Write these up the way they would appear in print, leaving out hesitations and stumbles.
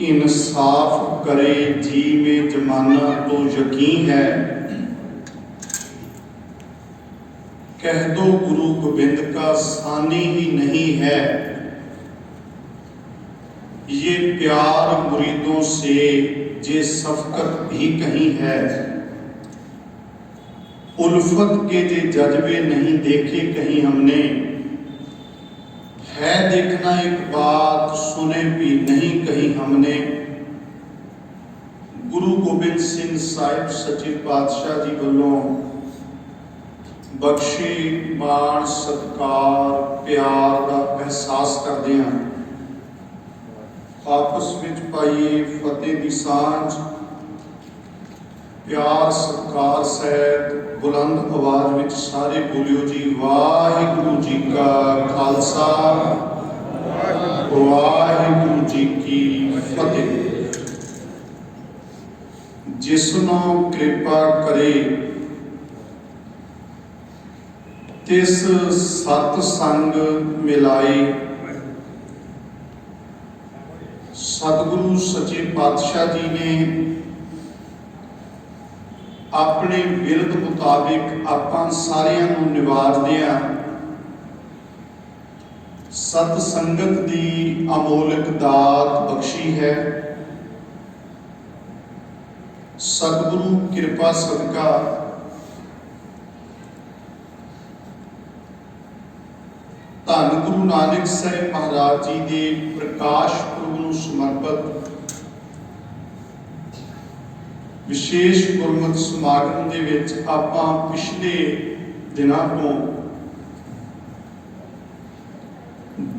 इंसाफ करे जी में जमाना तो यकीन है, कह दो गुरु गोविंद का सानी ही नहीं है। ये प्यार मुरीदों से जे शफकत भी कहीं है, उल्फत के जे जज्बे नहीं देखे कहीं हमने, है देखना एक बात सुने भी नहीं कहीं हमने। गुरु गोबिंद सिंह साहिब सच्चे पातशाह जी वालों बख्शे मान सत्कार प्यार का एहसास करते हैं, आपस में पाइए फतेह की सांझ। प्यार सत्कार सहित बुलंद आवाज में सारे बोलियो जी, वाहिगुरु जी का खालसा वाहिगुरु जी की फतेह। जिसनों कृपा करे तिस सतसंग मिलाई। सतगुरु सच्चे पातशाह जी ने अपने विरद मुताबिक आपां सारियां नूं निवाजदियां सत संगत दी अमोलक दात बख्शी है। सतगुरु कृपा सदका धन गुरु नानक साहिब महाराज जी के प्रकाश पुरब नूं समर्पित विशेष गुरमत समागम दे विच आपां पिछले दिनां तो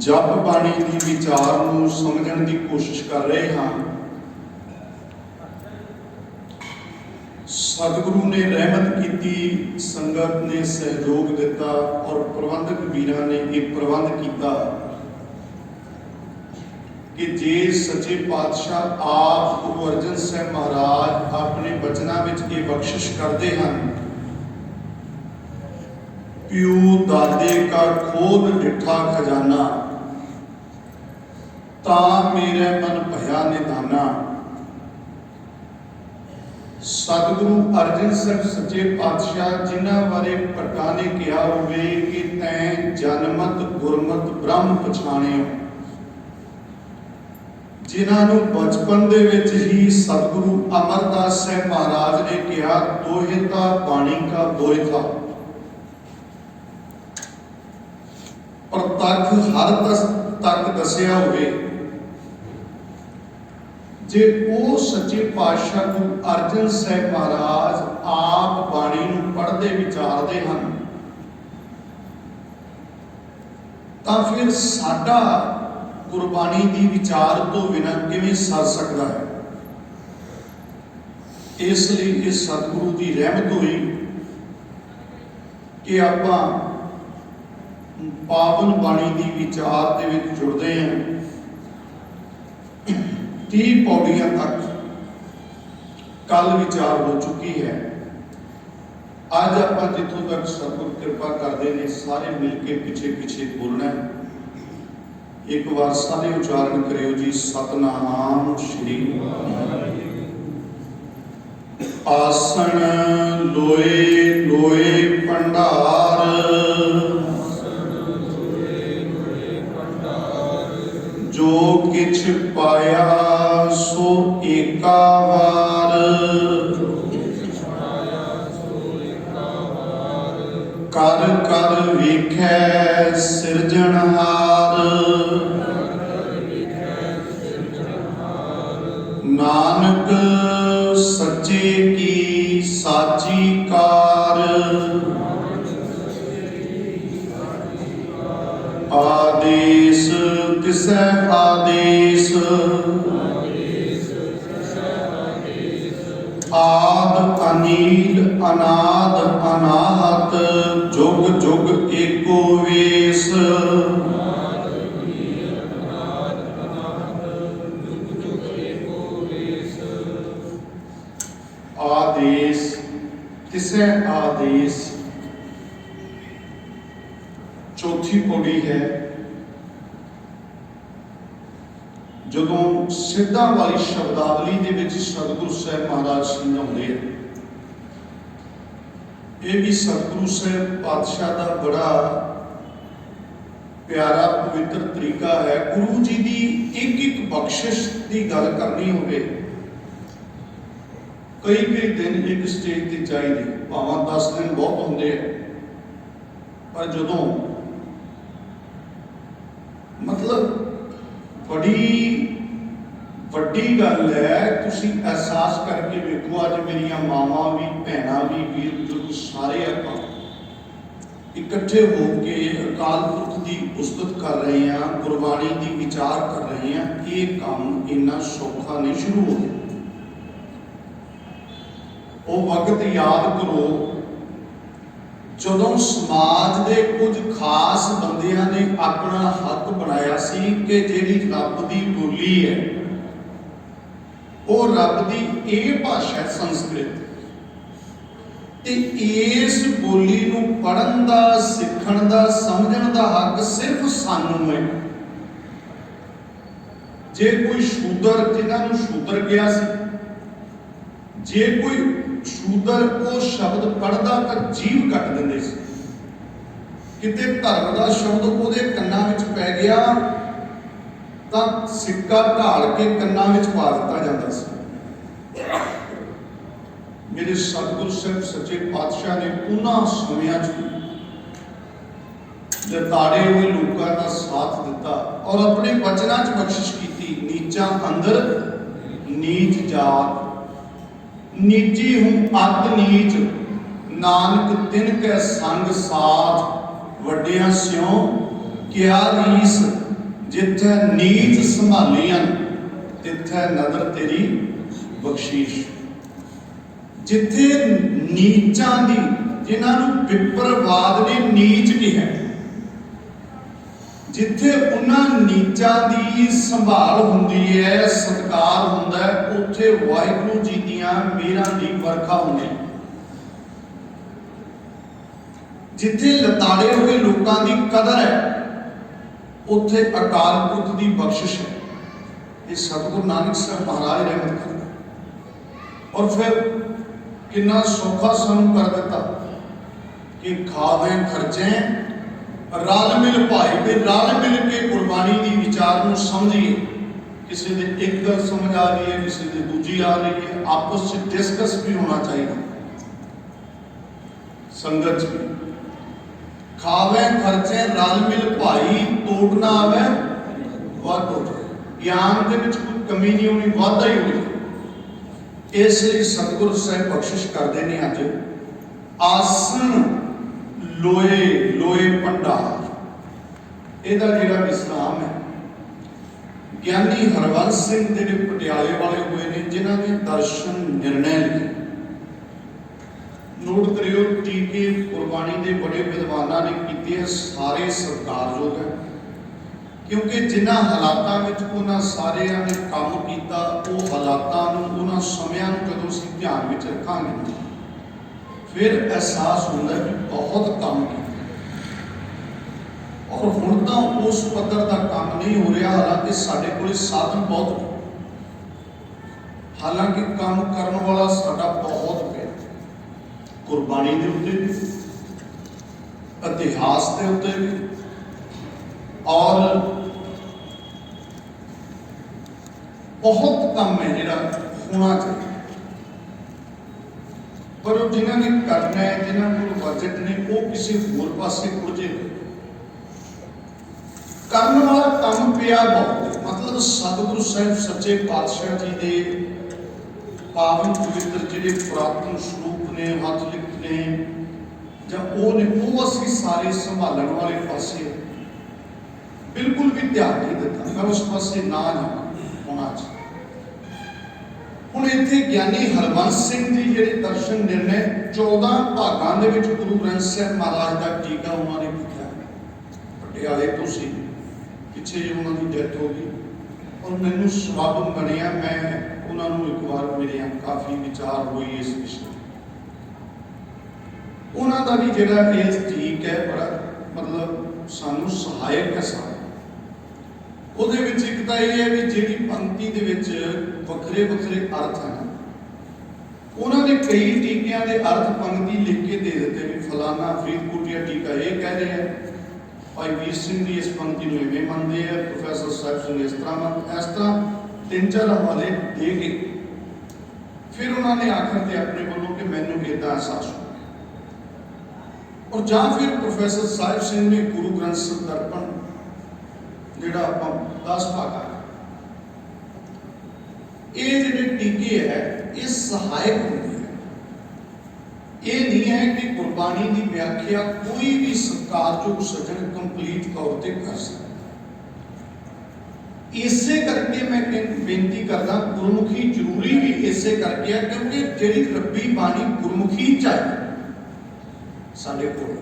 जप बाणी की विचार नूं समझण की कोशिश कर रहे हाँ। सतगुरु ने रहमत की, संगत ने सहयोग दिता और प्रबंधक वीरां ने एक प्रबंध किया कि जे सच्चे पातशाह आप गुरु अर्जन साहब महाराज अपने बचनों में ये बख्शिश करते हैं, प्यू दादे का खोल डिठा खजाना, ता मेरे मन भया निधाना। सतगुरु अर्जन साहब सच्चे पातशाह जिन्हां बारे भट्टा ने कहा होवे कि तैं जनमत गुरमत ब्रह्म पछाणियो, जिन्होंने बचपन दे विच ही सतगुरु अमरदास साहब महाराज ने कहा दोहिता बाणी का दोहिता, प्रतख हर तक दसिया हुए। जे वो सच्चे पातशाह गुरु अर्जन साहब महाराज आप बाणी नूं पढ़ते विचारते हैं तो फिर साडा गुरबाणी की विचार तो बिना किवें सर सकता है। इसलिए इस सतगुरु की रहमत हुई कि आपां पावन बाणी की विचार के विच जुड़ते हैं। 30 पौड़ियां तक कल विचार हो चुकी है। अज आपां जिथों तक सतगुरु कृपा करते हैं सारे मिलके पिछे पिछे बोलना है। एक बार सारे उच्चारण करियो जी, सतनाम श्री। आसन लोए लोए भंडार, जो किछ पाया सो एका वार, कर कर वेखै सिरजनहार, नानक सच्चे की साची कार, आदेश तिसै आदेश, आद अनील अनाद अनाहत, जुग जुग एको वेश, आदेश तिसै आदेश। चौथी पौड़ी है जदों सिद्धा वाली शब्दावली दे विच सतगुरु साहब महाराज समझाउंदे हैं। ये भी सतगुरु साहब पातशाह का बड़ा प्यारा पवित्र तरीका है। गुरु जी की एक एक बख्शिश की गल करनी होवे, कई कई दिन एक स्टेज पर चाहिए, भावें 10 दिन बहुत होंगे, पर जदों मतलब बड़ी वड्डी गल है, तुसी एहसास करके वेखो। अज मेरिया मावां भी भैणां भी वीर बुजुर्ग सारे आपां इकट्ठे होके अकाल पुरख की उस्तत कर रहे हैं, गुरबाणी की विचार कर रहे हैं। ये काम इन्ना सौखा नहीं शुरू हो गया। वो वक्त याद करो जदों समाज के कुछ खास बंदियां ने अपना हक बनाया सी कि जिहड़ी रब की बोली है वो रब की ये भाषा है संस्कृत, ते इस बोली नूं पढ़न दा सीखण दा समझण दा हक सिर्फ सानू है। जे कोई शूदर जिन्हां नूं शूदर कहा सी, जे कोई शूदर वो शब्द पढ़दा तो जीव कट देंदे सी। किते धर्म का शब्द उहदे कन्नां विच पै गया तो सिक्का ढाल के कन्नां विच पा दिता जांदा सी। मेरे सतगुरु साहब सच्चे पातशाह ने उन्हां समयां जताड़े हुए लोगों का साथ दिता और अपने वचनां च बख्शिश की। नीचा अंदर नीच जात, नीची हूँ अत नीच, नानक तिन कै संग साथ, वड्डियां स्यों क्या रीस, जिथे नीच संभालियां तिथे नदर तेरी बख्शीश। जिथे नीचां दी, जिन्हां नूं विप्रवाद ने नीच कहा, जिथे उन्हां नीचां दी संभाल हुंदी है, सत्कार हुंदा है, उत्थे वाहिगुरू जी दीआं मेहरां दी वरखा हुंदी है। जिथे लताड़े हुए लोकां दी कदर है, उत्थे अकाल पुरख दी बख्शिश है। ये सतगुरु नानक साहब महाराज रहमत करते। और फिर कितना सौखा सानू कर दिता कि खावे खर्चे रल मिल भाई, भी रल मिल के गुरबाणी की विचार को समझिए। किसी दे एक गल समझ आ रही है, किसी दे दूजी आ रही है, आपस में डिस्कस भी होना चाहिए। संगत भी खावे खर्चे रल मिल भाई, तोड़ ना आवे वाध हो जाए। ज्ञान के विच कोई कमी नहीं होनी, वाधा ही होनी। इसलिए सतगुरु साहब बख्शिश करते हैं अज आसन लोए लोए भंडार, ਇਹਦਾ ਜਿਹੜਾ विश्राम है। ਗਿਆਨੀ हरबंस सिंह ਜਿਹੜੇ ਪਟਿਆਲੇ वाले हुए ने, जिन्हों ने दर्शन निर्णय लिखे। नोट करियो, टीके गुरबाणी के बड़े विद्वानों ने किए, सारे सत्कारयोग है, क्योंकि जिन्होंने हालातों में उन्होंने सारे ने काम किया, वो हालातों उन्होंने समयों जदों असीं ध्यान में रखांगे फिर एहसास होता है कि बहुत काम किया। और हुण तो उस पद्धर का काम नहीं हो रहा, हालांकि साडे कोल साधन बहुत, हालांकि काम करने वाला साडा बहुत पे, गुरबाणी के उत्ते भी, इतिहास के उत्ते भी, और बहुत काम है जिहड़ा होना चाहिए। पर जिन्होंने करना है, जिन्होंने को बजट ने, वो किसी होर पासे कुर्जे करने वाला काम पिया बहुत। मतलब सतगुरु साहब सच्चे पातशाह जी के पावन पवित्र जिहड़े पुरातन स्वरूप ने, हथ लिखत ने, जां वो ने, वो असीं सारे संभालण वाले पासे बिल्कुल भी ध्यान नहीं दिता। मैं उस पासे ना होना चाहिए। हुण इत्थे ज्ञानी हरबंस सिंह जी जिहड़े दर्शन निर्णय 14 भागां दे विच गुरु ग्रंथ साहिब महाराज का टीका उन्होंने किया। पटियाले तो सी, पिछे जी उन्होंने डेथ हो गई, और मैनूं सबब बनिया, मैं उन्होंने एक बार मेरे काफ़ी विचार हुई इस विषय। उन्होंने भी जिहड़ा इस ठीक है, बड़ा मतलब सानूं सहायक है सारा। ਉਹਦੇ ਵਿੱਚ ਇੱਕ ਤਾਂ ਇਹ ਹੈ ਵੀ ਜਿਹੜੀ ਪੰਕਤੀ ਦੇ ਵਿੱਚ ਵੱਖਰੇ ਵੱਖਰੇ ਅਰਥ ਹਨ, ਉਹਨਾਂ ਨੇ ਕਈ ਟੀਕਿਆਂ ਦੇ ਅਰਥ ਪੰਕਤੀ ਲਿਖ ਕੇ ਦੇ ਦਿੱਤੇ ਵੀ ਫਲਾਣਾ ਫਰੀਦਕੋਟੀਆ ਟੀਕਾ ਇਹ ਕਹਿ ਰਿਹਾ ਹੈ, ਭਾਈ ਵੀਰ ਸਿੰਘ ਜੀ ਇਸ ਪੰਕਤੀ ਨੂੰ ਇਵੇਂ ਮੰਨਦੇ ਆ, ਪ੍ਰੋਫੈਸਰ ਸਾਹਿਬ ਸਿੰਘ ਇਸ ਤਰ੍ਹਾਂ ਮੰਨਦੇ, ਇਸ ਤਰ੍ਹਾਂ 3-4 ਹਵਾਲੇ ਦੇ ਕੇ ਫਿਰ ਉਹਨਾਂ ਨੇ ਆਖਰ ਤੇ ਆਪਣੇ ਵੱਲੋਂ ਕਿ ਮੈਨੂੰ ਇੱਦਾਂ ਅਹਿਸਾਸ ਹੋ ਗਿਆ। ਔਰ ਜਾਂ ਫਿਰ ਪ੍ਰੋਫੈਸਰ ਸਾਹਿਬ ਸਿੰਘ ਨੇ ਗੁਰੂ ਗ੍ਰੰਥ ਸਾਹਿਬ ਦਰਪਣ ਜਿਹੜਾ ਆਪਾਂ 10 ਭਾਗਾਂ, ਇਹ ਜਿਹੜੇ ਟੀਕੇ ਹੈ ਇਹ ਸਹਾਇਕ ਹੁੰਦੇ ਹੈ। ਇਹ ਨਹੀਂ ਹੈ ਕਿ ਗੁਰਬਾਣੀ ਦੀ ਵਿਆਖਿਆ ਕੋਈ ਵੀ ਸਤਿਕਾਰਯੋਗ ਸੱਜਣ ਕੰਪਲੀਟ ਤੌਰ ਤੇ ਕਰ ਸਕਦਾ। ਇਸੇ ਕਰਕੇ ਮੈਂ ਬੇਨਤੀ ਕਰਦਾ, ਗੁਰਮੁਖੀ ਜ਼ਰੂਰੀ ਵੀ ਇਸੇ ਕਰਕੇ ਹੈ ਕਿਉਂਕਿ ਜਿਹੜੀ ਰੱਬੀ ਬਾਣੀ ਗੁਰਮੁਖੀ ਚਾਹੀਦੀ ਸਾਡੇ ਕੋਲ।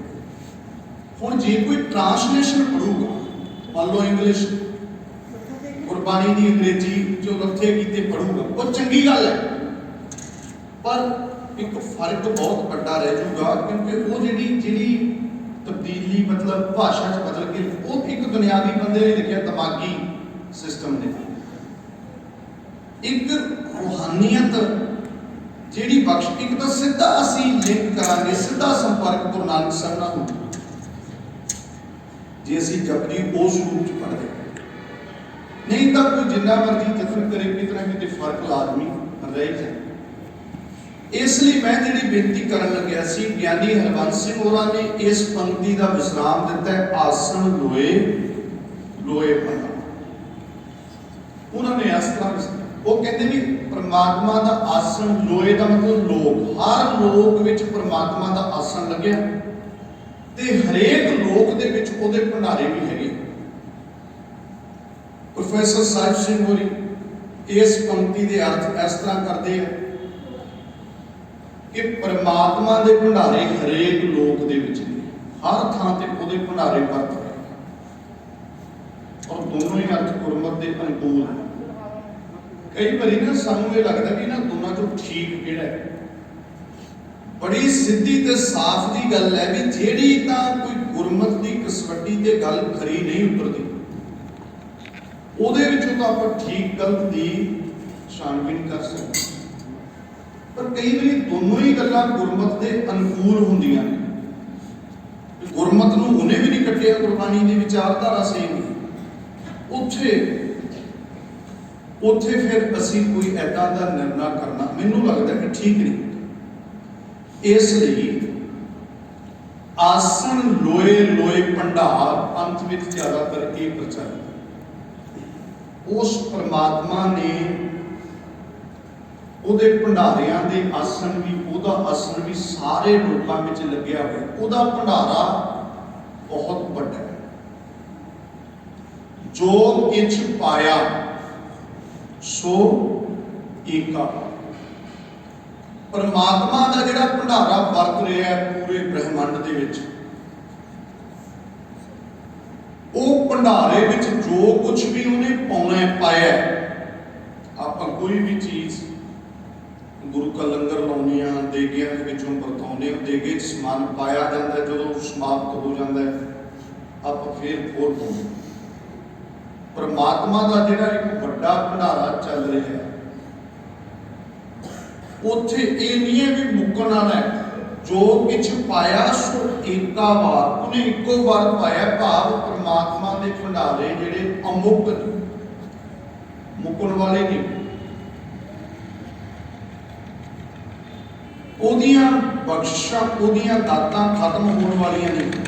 ਹੁਣ ਜੇ ਕੋਈ ਟ੍ਰਾਂਸਲੇਸ਼ਨ ਪੜੂਗਾ, मान लो इंग्लिश गुरबाणी की अंग्रेजी जो लथे कीते पढ़ूगा, वो चंगी गल है, पर एक फर्क बहुत बड़ा रह जाऊगा क्योंकि वो जी तब्दीली मतलब भाषा च बदल के वो एक दुनियावी बंदे ने लिखा, दिमागी सिस्टम ने एक रूहानियत जी बख्श, एक तो सीधा असी लिंक करांगे, सीधा संपर्क गुरु नानक साहब नाल होगा जे असी जपजी उस रूप च पढ़ते, नहीं तो कोई जिन्ना मर्जी जतन करे कितना कितने फर्क लाजमी रह जाए। इसलिए मैं जी बेनती करन लग्या सी, ज्ञानी हरबंस सिंह होरां ने इस पंक्ति का विश्राम दिता है, आसन लोए लोए भंडार। उन्होंने इस तरह वो कहते भी परमात्मा का आसन लोए का मतलब लोक, हर लोक विच परमात्मा का आसन लग्या ते हरेक लोक दे विच ओहदे भंडारे भी हैगे। प्रोफैसर साहिब सिंह होरी इस पंक्ति के अर्थ इस तरह करते हैं कि परमात्मा के भंडारे हरेक लोक दे विच ने, हर थां ते ओहदे भंडारे वरत रहे और दोनों ही अर्थ गुरमत के अनुकूल है। कई बारी ना सानू ये लगता कि ना दोनों चो ठीक किहड़ा है। बड़ी सीधी ते साफ दी गल है कि जेड़ी तां कोई गुरमत की कसवटी ते गल खरी नहीं उतरती ਉਹਦੇ ਵਿੱਚੋਂ ਤਾਂ ਆਪਾਂ ਠੀਕ ਗਲਤ ਦੀ ਛਾਣਬੀਨ ਕਰ ਸਕਦੇ, ਪਰ ਕਈ ਵਾਰੀ ਦੋਨੋਂ ਹੀ ਗੱਲਾਂ ਗੁਰਮਤ ਦੇ ਅਨੁਕੂਲ ਹੁੰਦੀਆਂ ਨੇ। ਗੁਰਮਤ ਨੂੰ ਉਹਨੇ ਵੀ ਨਹੀਂ ਕੱਟਿਆ, ਗੁਰਬਾਣੀ ਦੀ ਵਿਚਾਰਧਾਰਾ ਸੇਮ ਹੈ। ਉੱਥੇ ਫਿਰ ਅਸੀਂ ਕੋਈ ਐਦਾਂ ਦਾ ਨਿਰਣਾ ਕਰਨਾ ਮੈਨੂੰ ਲੱਗਦਾ ਕਿ ਠੀਕ ਨਹੀਂ। ਇਸ ਲਈ ਆਸਣ ਲੋਏ ਲੋਏ ਭੰਡਾਰ ਅੰਤ ਵਿੱਚ ਜ਼ਿਆਦਾਤਰ ਇਹ ਪ੍ਰਚਲਿਤ उस परमात्मा ने ਉਹਦੇ ਭੰਡਾਰਿਆਂ ਦੇ ਆਸਣ ਵੀ, ਉਹਦਾ ਆਸਣ ਵੀ ਸਾਰੇ ਲੋਕਾਂ ਵਿੱਚ ਲੱਗਿਆ ਹੋਇਆ, ਉਹਦਾ ਭੰਡਾਰਾ ਬਹੁਤ ਵੱਡਾ ਹੈ। ਜੋ ਕਿਛ ਪਾਇਆ ਸੋ ਏਕਾ, परमात्मा ਦਾ ਜਿਹੜਾ ਭੰਡਾਰਾ ਵਰਤ ਰਿਹਾ ਹੈ ਪੂਰੇ ਬ੍ਰਹਿਮੰਡ ਦੇ ਵਿੱਚ, ਉਹ ਭੰਡਾਰੇ ਵਿੱਚ ਜੋ ਕੁਝ ਵੀ ਉਹਨੇ ਪਾਉਣਾ ਪਾਇਆ। ਆਪਾਂ ਕੋਈ ਵੀ ਚੀਜ਼ ਗੁਰੂ ਕਾ ਲੰਗਰ ਲਾਉਂਦੇ ਹਾਂ, ਦੇਗਿਆਂ ਦੇ ਵਿੱਚੋਂ ਵਰਤਾਉਂਦੇ ਹਾਂ, ਦੇਗੇ 'ਚ ਸਮਾਨ ਪਾਇਆ ਜਾਂਦਾ, ਜਦੋਂ ਸਮਾਪਤ ਹੋ ਜਾਂਦਾ ਆਪਾਂ ਫੇਰ ਹੋਰ ਪਾਉਂਦੇ। ਪਰਮਾਤਮਾ ਦਾ ਜਿਹੜਾ ਇੱਕ ਵੱਡਾ ਭੰਡਾਰਾ ਚੱਲ ਰਿਹਾ ਹੈ, ਉੱਥੇ ਇਹ ਨਹੀਂ ਹੈ ਵੀ ਮੁੱਕਣ ਵਾਲਾ ਹੈ। ਜੋ किछ पाया सो एका बार, उन्हें इको बार पाया, भाव परमात्मा के भंडारे जिहड़े अमुक्त ने, मुकण वाले नहीं। ओदियां बख्शिशां, ओदियां दातां खत्म होने वालियां नहीं,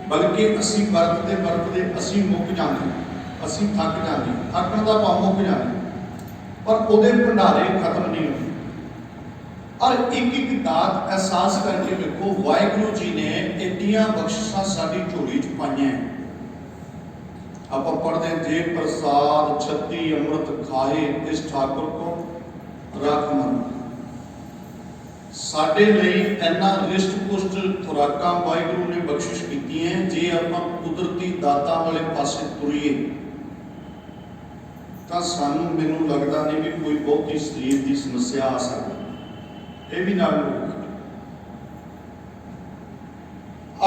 बल्कि असीं वरतदे असीं मुक जांदे, असीं थक जांदे, थकण दा भाव मुक जांदे, पर ओहदे भंडारे खत्म नहीं होंदे। और एक एक दात एहसास करके देखो, वाहिगुरु जी ने एडियां बख्शिशां साडी झोली च पाईयां। आपां पढ़दे जे प्रसाद 36 अमृत खाए इस ठाकुर को रख मन। साडे लई इन्ना रिष्ट पुष्ट खुराकां वाहिगुरु ने बख्शिश कीती है। जे आपां कुदरती दातां वाले पासे तुरीए तां सानू मैनूं लगदा नहीं भी कोई बहुती शरीर की समस्या आ सकदी। भी नाल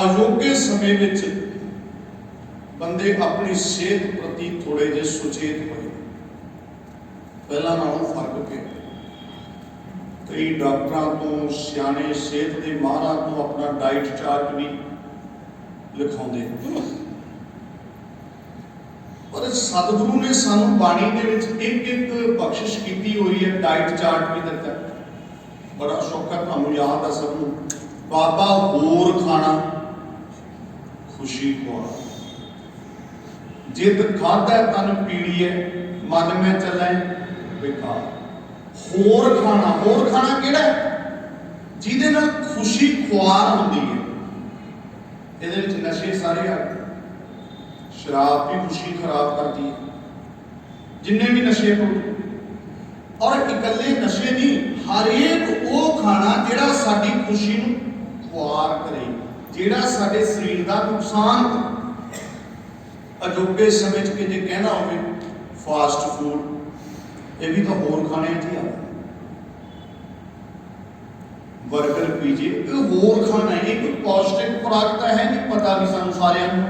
अयोग्य समय विच बंदे अपनी सेहत प्रति थोड़े जे सुचेत होए, पहला नालों फर्क पिया। कई डॉक्टरों तो, सियाने सेहत के माहरां तो अपना डाइट चार्ट भी लिखाउंदे, पर सतगुरु ने सानू बाणी दे विच एक एक बख्शिश कीती हुई है, डाइट चार्ट भी दिता। बड़ा सौखा, तुहानू याद है सबनू, बाबा होर खाना खुशी खुआ, जिद खादा तन पीड़ी है, मन में चले बेकार। होर खाना किहड़ा जिहदे नाल खुशी खुआर हुंदी है। इहदे विच नशे सारे आ गए। शराब भी खुशी खराब करती है, जिन्ने भी नशे हो, और इकल्ले नशे नहीं, हर एक वो खाना जिहड़ा साडी खुशी नूं खुआर करे, जिहड़ा साडे शरीर का नुकसान करे। अजोके समय च किते कहना होवे फास्ट फूड, ये भी तो होर खाने च आ, बर्गर पीजे ये होर खाना है। ये कोई पौष्टिक खुराक तो है नहीं, पता नहीं सानू सारिਆਂ ਨੂੰ,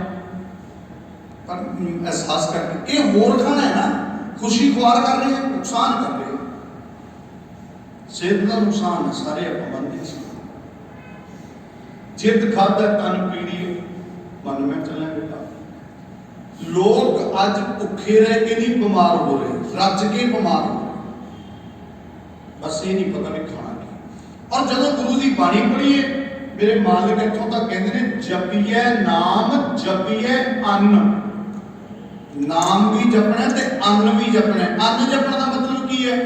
पर एहसास करके ये होर खाना है ना, खुशी खुआर कर रहे हैं, नुकसान कर रहे हैं, सेहत का नुकसान है, सारे आप मनते हैं। जिद खादा तन पीड़ी मन में चले बेटा। लोग अज भुखे रह के नहीं बीमार हो रहे, रज के बीमार हो रहे, बस ये नहीं पता भी खाना क्या। और जब गुरु की बाणी पढ़ीए, मेरे मालिक इतों तक कहते हैं जपिए नाम जपिए अन्न, नाम भी जपना है ते अन्न भी जपना है। अन्न जपने का मतलब की है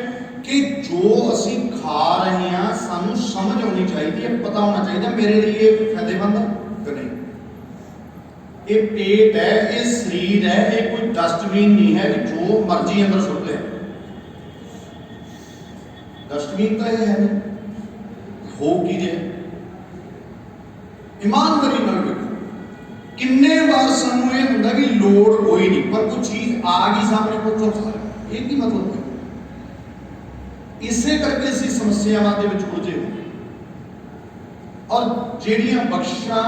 कि जो असी खा रहे हैं सानू समझ होनी चाहिए, पता होना चाहिए मेरे लिए ये फायदेमंद है कि नहीं। ये पेट है, ये शरीर है, ये कोई डस्टबिन नहीं है कि जो मर्जी अंदर सुट ले। डस्टबिन तो ये है नहीं, हो की जे ईमानदारी नाल देखो किन्ने बार सानू ये हुंदा कि लोड़ कोई नहीं, पर कोई चीज आ गई सामने को चुप कर, ये की मतलब है। इसे करके असी समस्यावां दे विच उलझे और ਜਿਹੜੀਆਂ ਬਖਸ਼ਾਂ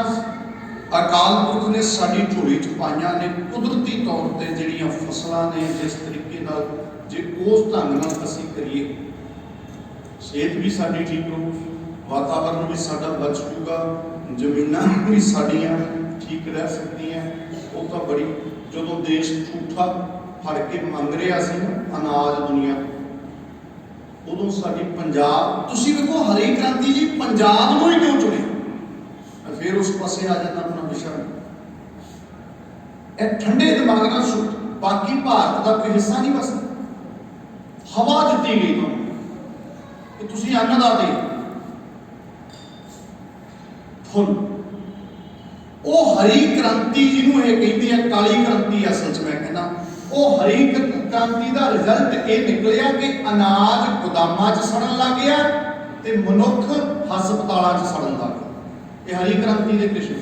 अकाल पुरख ने साडी झोली च पाईਆਂ ने कुदरती तौर ते ਜਿਹੜੀਆਂ फसलां ने जिस तरीके नाल जे उस ढंग नाल असी करिए सेहत भी साडी ठीक रहू, वातावरण भी साडा बच जूगा, जमीनां भी साडियां ठीक रह सकदियां। वो तो बड़ी जो देश झूठा फड़ के मंग रहा सी ना अनाज दुनिया, उदों साडी पंजाब तुसीं देखो हरी क्रांति जी पंजाब नूं ही क्यों चुने, फिर उस पासे आ जाता अपना विषय। यह ठंडे दिमाग नाल सुट, बाकी भारत का कोई हिस्सा नहीं बसता। हवा दिती गई तो कि तुसीं अन्नदाते फुल वो हरी क्रांति जिन्हों ये कहते हैं काली क्रांति असल च मैं कहना वो हरी क्रांति का रिजल्ट ये निकलिया कि अनाज गोदामां च सड़न लग गया ते मनुख हस्पतालों च सड़न लग गया। ये हरी क्रांति के कृष्ण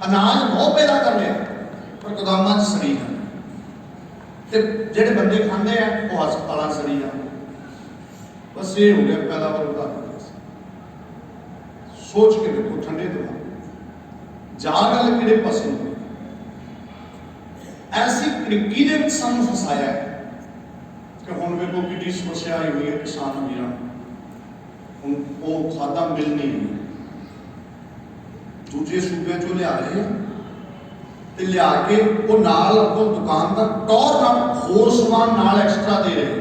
अनाज बहुत पैदा कर लिया पर गोदामां च सड़ी जाए ते जेडे बंदे खांदे हैं वो हस्पतालों सड़ी जाए। बस ये हो गया पैदावार बढ़ा। सोच के देखो ठंडे दिमाग जा गल किहड़े पासे ऐसी क्रिकी दे विच सानूं फसाया है कि हुण वेखो किड्डी समस्या आई हुई है किसान वीरां हुण वो खादा मिल नहीं रही, दूजे सूबे चों लिया रहे हैं ते लिया के वो नाल अगों दुकानदार टौर नाल होर समान नाल एक्स्ट्रा दे रहे,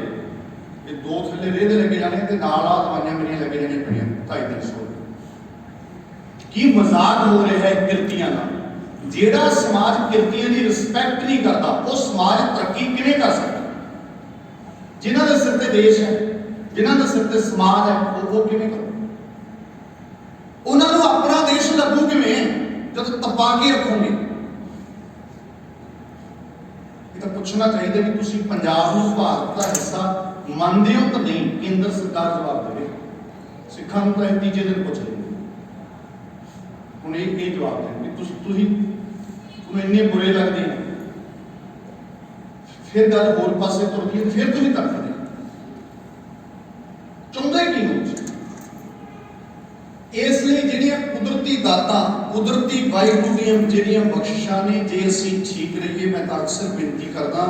ये दो थैले रेह दे लगे जाने ते नाल आ दवाइयां मेरियां लगे जानियां पईयां 250-300 की मजाक हो रहा है किरतियां का। जेड़ा समाज किरतियां की रिस्पैक्ट नहीं करता वो समाज तरक्की किवें कर सकता। जिन्हां दे सिर ते देश है, जिन्हां दे सिर ते समाज है, वो किवें करो, उन्हां नूं अपना देश लगू किवें जब तपा के रखोगे। ये तो पूछना चाहिए कि तुसीं पंजाब नूं भारत का हिस्सा मानदे हो तो नहीं। केंद्र सरकार जवाब देवे, सिखां नूं तां तीजे दिन पुछ लेंगे ਹੁਣ ਇਹ ਜਵਾਬ ਦੇਣਗੇ ਤੁਸੀਂ ਤੁਹਾਨੂੰ ਇੰਨੇ ਬੁਰੇ ਲੱਗਦੇ ਆ, ਫਿਰ ਗੱਲ ਹੋਰ ਪਾਸੇ ਤੁਰਦੀ ਹੈ, ਫਿਰ ਤੁਸੀਂ ਤੱਕਦੇ ਚਾਹੁੰਦੇ ਕੀ ਹੋ। ਇਸ ਲਈ ਜਿਹੜੀਆਂ ਕੁਦਰਤੀ ਦਾਤਾਂ ਕੁਦਰਤੀ ਵਾਹਿਗੁਰੂ ਦੀਆਂ ਜਿਹੜੀਆਂ ਬਖਸ਼ਿਸ਼ਾਂ ਨੇ ਜੇ ਅਸੀਂ ਠੀਕ ਰਹੀਏ, ਮੈਂ ਤਾਂ ਅਕਸਰ ਬੇਨਤੀ ਕਰਦਾ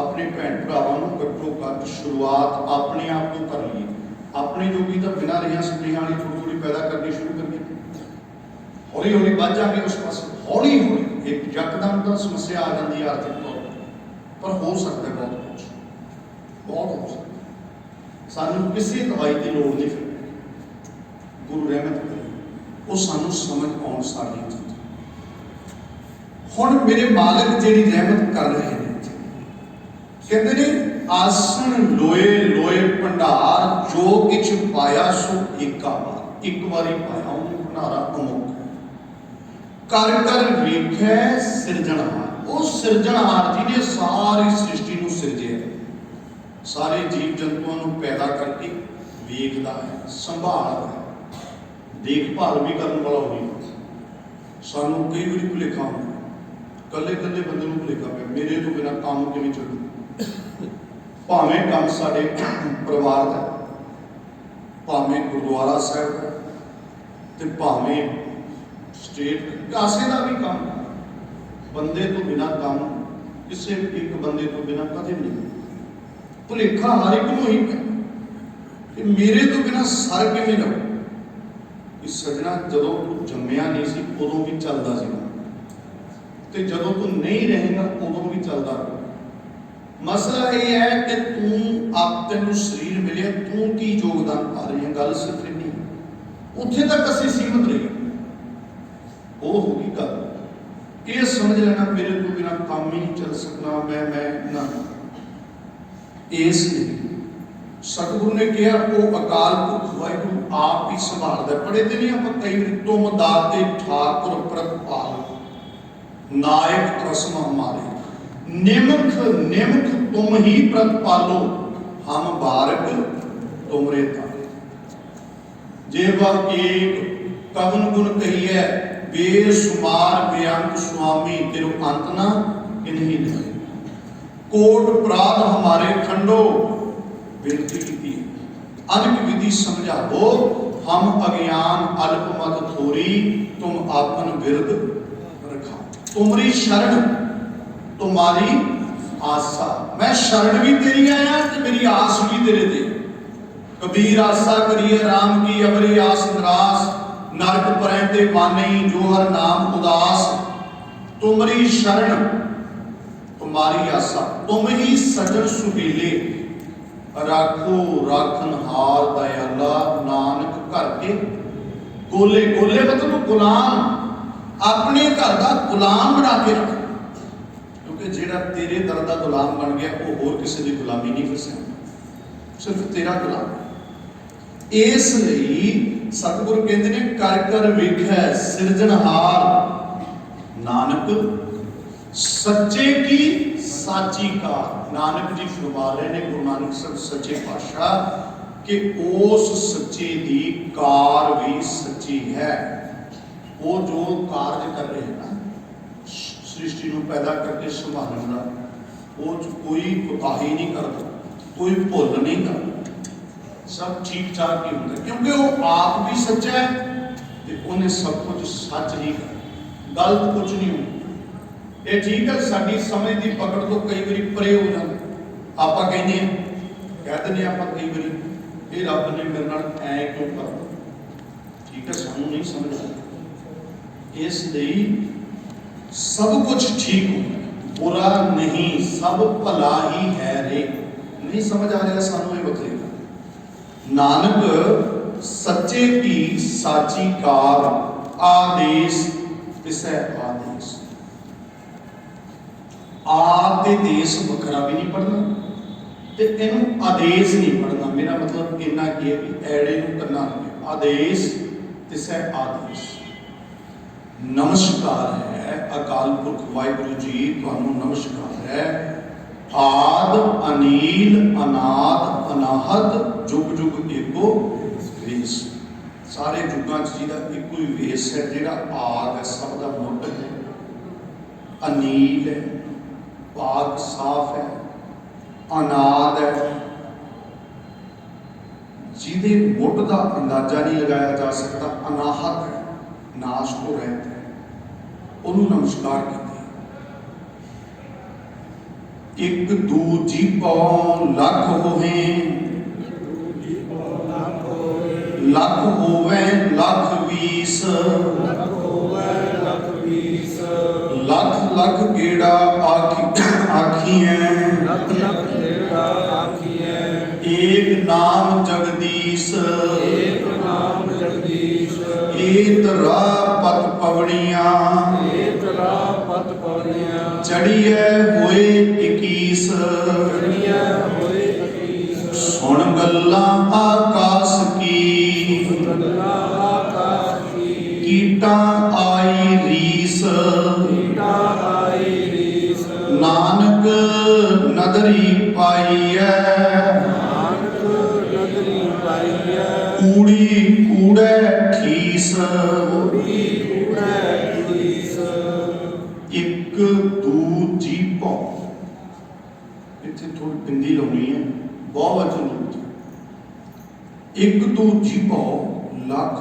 ਆਪਣੇ ਭੈਣ ਭਰਾਵਾਂ ਨੂੰ ਘੱਟੋ ਘੱਟ ਸ਼ੁਰੂਆਤ ਆਪਣੇ ਆਪ ਤੋਂ ਕਰ ਲਈਏ। ਆਪਣੇ ਜੋਗੀ ਤਾਂ ਬਿਨਾਂ ਰਹੀਆਂ ਸਪਰੇਆਂ ਵਾਲੀ ਥੋੜੀ ਥੋੜੀ ਪੈਦਾ ਕਰਨੀ ਸ਼ੁਰੂ ਕਰੀਏ, हौली हौली बच जाएंगे उस पास। हौली हौली एक यकदम तो समस्या आ जाती है आर्थिक तौर पर हो सकता है बहुत कुछ, बहुत हो सकता है। सानू किसी दवाई की लोड़ नहीं, फिर गुरु रहमत करे वो सानू समझ आउण सारियां चीज़ां। हुण मेरे मालिक जिहड़ी रहमत कर रहे हैं कहते ने आसन लोए लोए भंडार जो किछ पाया सो एका बार, एक बारी पाया उन्हें भंडारा अमुक कर कर वेखै सिरजणहार। वो सिरजणहार जिन्हें सारी सृष्टि को सिरजे, सारे जीव जंतुओं को पैदा करके वेखदा है, संभालदा है, देखभाल भी करने वाला होगी। सानू कई बार भुलेखा होंदा, कल्ले कल्ले बंदे नूं भुलेखा पिया मेरे तो बिना काम किवें चलू। भावें काम साडे परिवार दा, भावें गुरुद्वारा साहिब दा ते भावें स्टेट कासे का भी काम, बंदे तो बिना काम किसी एक बंदे तो बिना कदे नहीं। भुलेखा हर एक नूं ही कि मेरे तो बिना सर किवें जाओ। इस सजना जदों तू जम्मिया नहीं सी उदों भी चलदा सी ते जदों तू नहीं रहेगा उदों भी चलदा रहे। मसला ये है कि तू आप तेनू शरीर मिले तू की योगदान पा रही है, गल सिर्फ नहीं उत्थे तक असीं सीमित रही वो होगी गल। ये समझ लेना मेरे तो बिना काम ही नहीं चल सकना, मैं ना। इसलिए सतगुरु ने कहा वो अकाल पुरख वाहिगुरु आप ही संभालदा। पढ़े तो नहीं आप कई बार, तुम दाते ठाकुर प्रतपाल नायक त्रस्म हमारे, निमख निमख तुम ही प्रतपालो, हम बारक तुमरे तारे। जे वह एक कवन गुण कही है, बेसुमार बेअंत स्वामी तेरो अंत ना इन्हीं जाए। कोट अपराध हमारे खंडो, बेनती की अनेक विधि समझाओ, हम अज्ञान अल्प मत थोरी, तुम आपन बिरद रखा। तुमरी शरण तुम्हारी आशा, मैं शरण भी तेरी आया ते मेरी आस भी तेरे दे। कबीर आशा करिए राम की अवरी आस निराश, नरक परैते माने जो हर नाम उदास। तुमरी शरण तुम्हारी आशा, तुम ही सजन सुहेले, राखो राखन हार दयाला। नानक घर के गोले, गोले मतलब गुलाम, अपने घर का गुलाम बना के रख, क्योंकि जेड़ा तेरे दर का गुलाम बन गया वो होर किसी की गुलामी नहीं कर सकता, सिर्फ तेरा गुलाम। इसलिए सतगुरु कहते ने कर कर वेखै सिरजनहार, नानक सच्चे की साची कार। नानक जी फरमा रहे ने, गुरु नानक साहब सच्चे पातशाह, कि उस सच्चे की कार भी सच्ची है। वो जो कार्य कर रहे हैं ना, सृष्टि को पैदा करके संभालने का, वो कोई कोताही नहीं करता, कोई भुल नहीं करता, सब ठीक ठाक ही होंगे, क्योंकि वो आप भी सच्चा है तो उन्हें सब कुछ सच ही कर, गलत कुछ नहीं होता। ये ठीक है, साड़ी समय की पकड़ तो कई बार परे हो जाए, आप कहने कह दें आप कई बार ये रब ने मेरे नाल ऐ क्यों कर, ठीक है, सानू नहीं समझ आती। इसलिए सब कुछ ठीक हो, बुरा नहीं, सब भला ही है रे। नहीं समझ आ रहा सानू ये बखरी का। नानक सच्चे की साची कार, आदेश किसै आदेश। आदे देश बखरा भी नहीं पढ़ना ते इनू आदेश नहीं पढ़ना। मेरा मतलब इन्ना की है कि ऐड़े नू करना नहीं, आदेश तिसै आदेश। नमस्कार है अकाल पुरख वाहिगुरु जी, तुहानू नमस्कार है। आद अनील अनाद अनाहत, जुग जुग एको वेश। सारे जुगां जिहदा इको ही वेश है, जिहड़ा आद है सब दा मुੱਢ है, अनील है पाक साफ है, अनाद है जिहदे मुੱਢ का अंदाजा नहीं लगाया जा सकता, अनाहत है नाश तो रहता है, उन्होंने नमस्कार किया। एक दूजी पौ लख होवे, लख होवे लख बीस, लख लख गेड़ा आखिए, एक नाम जगदीश, एक राह पत पवड़िया, चढ़िए हुए इकीस, सुन गल्ला आकाश की, कीटा आई रीस, नानक नदरी पाई है, कूड़ी कूड़े ठीस। एक दू जी पौ, इतने थोड़ी बिंदी लानी है, बहुत वचन। एक दू जी पौ लख,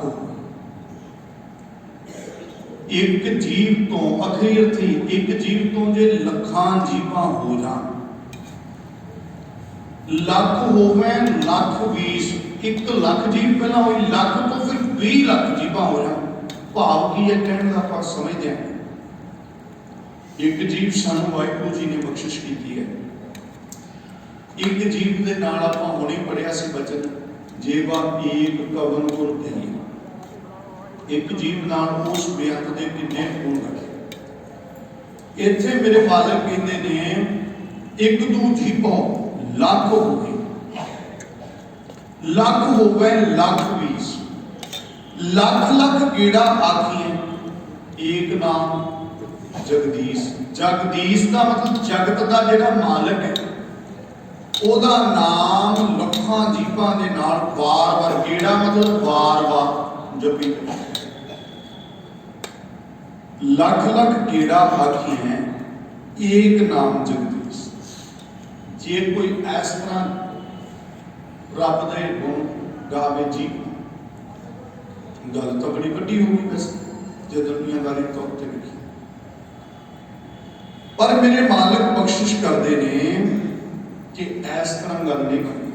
एक जीव तो अखीर थी, एक जीव तो जे लखां जीवां हो जान, लख होवे लख 20, 1 लाख जीव पहला हुई, लख तो फिर 20 लाख जीवां हो जान। भाव की है कहने का आप समझते हैं। एक जीव सानू वाहिगुरू जी ने बख्शिश की है। एक जीव के नाल आपां हुणे पढ़िया सी बचन, जेवा एक कवन गुर कही। एक जीव नाल उस बेअंत दे किन्ने गुण लगे। इत्थे मेरे मालिक कहते ने एक दू जीपो लख हो गई, लख हो गए लख 20, लख लख गेड़ा आखिए एक नाम जगदीश। जगदीश का मतलब जगत का जिहड़ा मालिक है ओदा नाम लखां जीपां दे नाल वार वार, गेड़ा मतलब वार वार जपी, लख लख गेड़ा आखी है एक नाम जगदीश। जे कोई इस तरह रब दे गुण गावे जी, गल तो बड़ी वड्डी होगी वैसे जे दुनियादारी तौर पर लिखी, पर मेरे मालिक बख्शिश करते ने कि इस तरह गल नहीं करनी।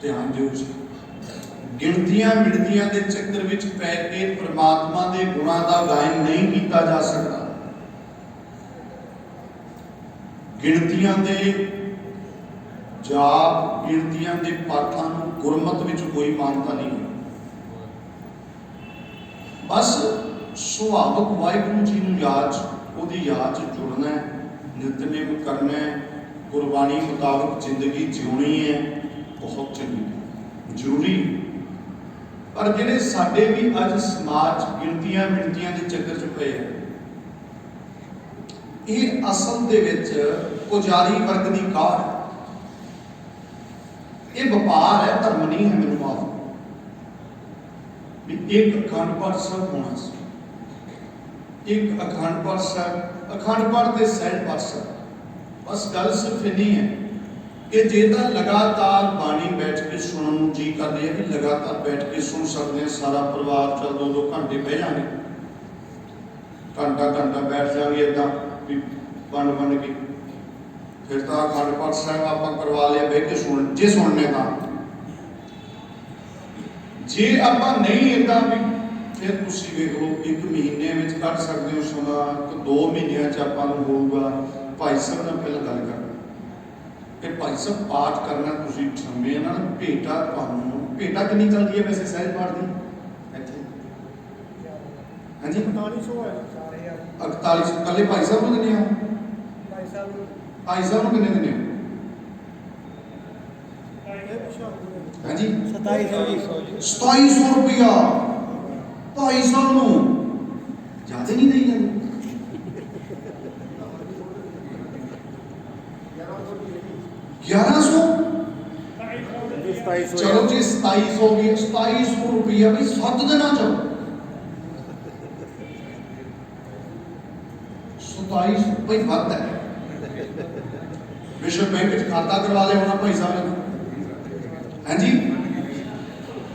ध्यान दिओ जी, गिणतियां मिणतियां के चक्कर विच पै के परमात्मा के गुणां का गायन नहीं किया जा सकता। गिणतियां दे जाप, गिणतियां दे पाठां नूं गुरमत विच कोई मानता नहीं है। बस सुभावक वाहिगुरू जी नूं याद, उहदी याद जुड़ना है, नितनेम करना है, गुरबाणी मुताबिक जिंदगी जिउणी है, बहुत चंगी जरूरी। पर जिहड़े साडे भी अज समाज गिणतियां मिणतियां के चक्कर च पए है, ये असल दे विच पुजारी वर्ग की कार है, ये व्यापार है, धर्म नहीं है। मैनूं माफ भी एक अखंड पाठ साहब होना सी, एक अखंड पाठ साहब, अखंड पाठ ते सहज पाठ साहब। बस गल सिर्फ इन्नी है कि जे तां लगातार बाणी बैठ के सुनने जी कर रही है कि लगातार बैठ के सुन सकते हैं, सारा परिवार चल 2-2 घंटे बह जाएंगे, घंटा घंटा बैठ जाएंगे इदा भी बन के, फिर तो अखंड पाठ साहब आप करवा लिया बह के सुन, जे सुनने का जे आप नहीं इदा भी फिर तुम वेख लो 1 महीने में कट सकते हो समा, तो 2 महीनों आप होगा। भाई साहब ने पहले गल कर कि भाई साहब पाठ करना तुम समय ना भेटा, तुहानूं भेटा कितनी चलती है वैसे सहज पाठ की इत्थे? हाँ जी 4800 कल्ले भाई साहब नूं दिंदे हो? भाई साहब नूं किन्ने दिंदे हो? हाँ जी 2700 रुपया भाई साहब नूं, ज्यादा नहीं देई जांदे? 1100 चलो जी 2700 भी 2700 रुपया भी 7 दिन चलो 2700 भाई वध है। विश्व बैंक खाता करवा लिया होना भाई साहब ने, हाँ जी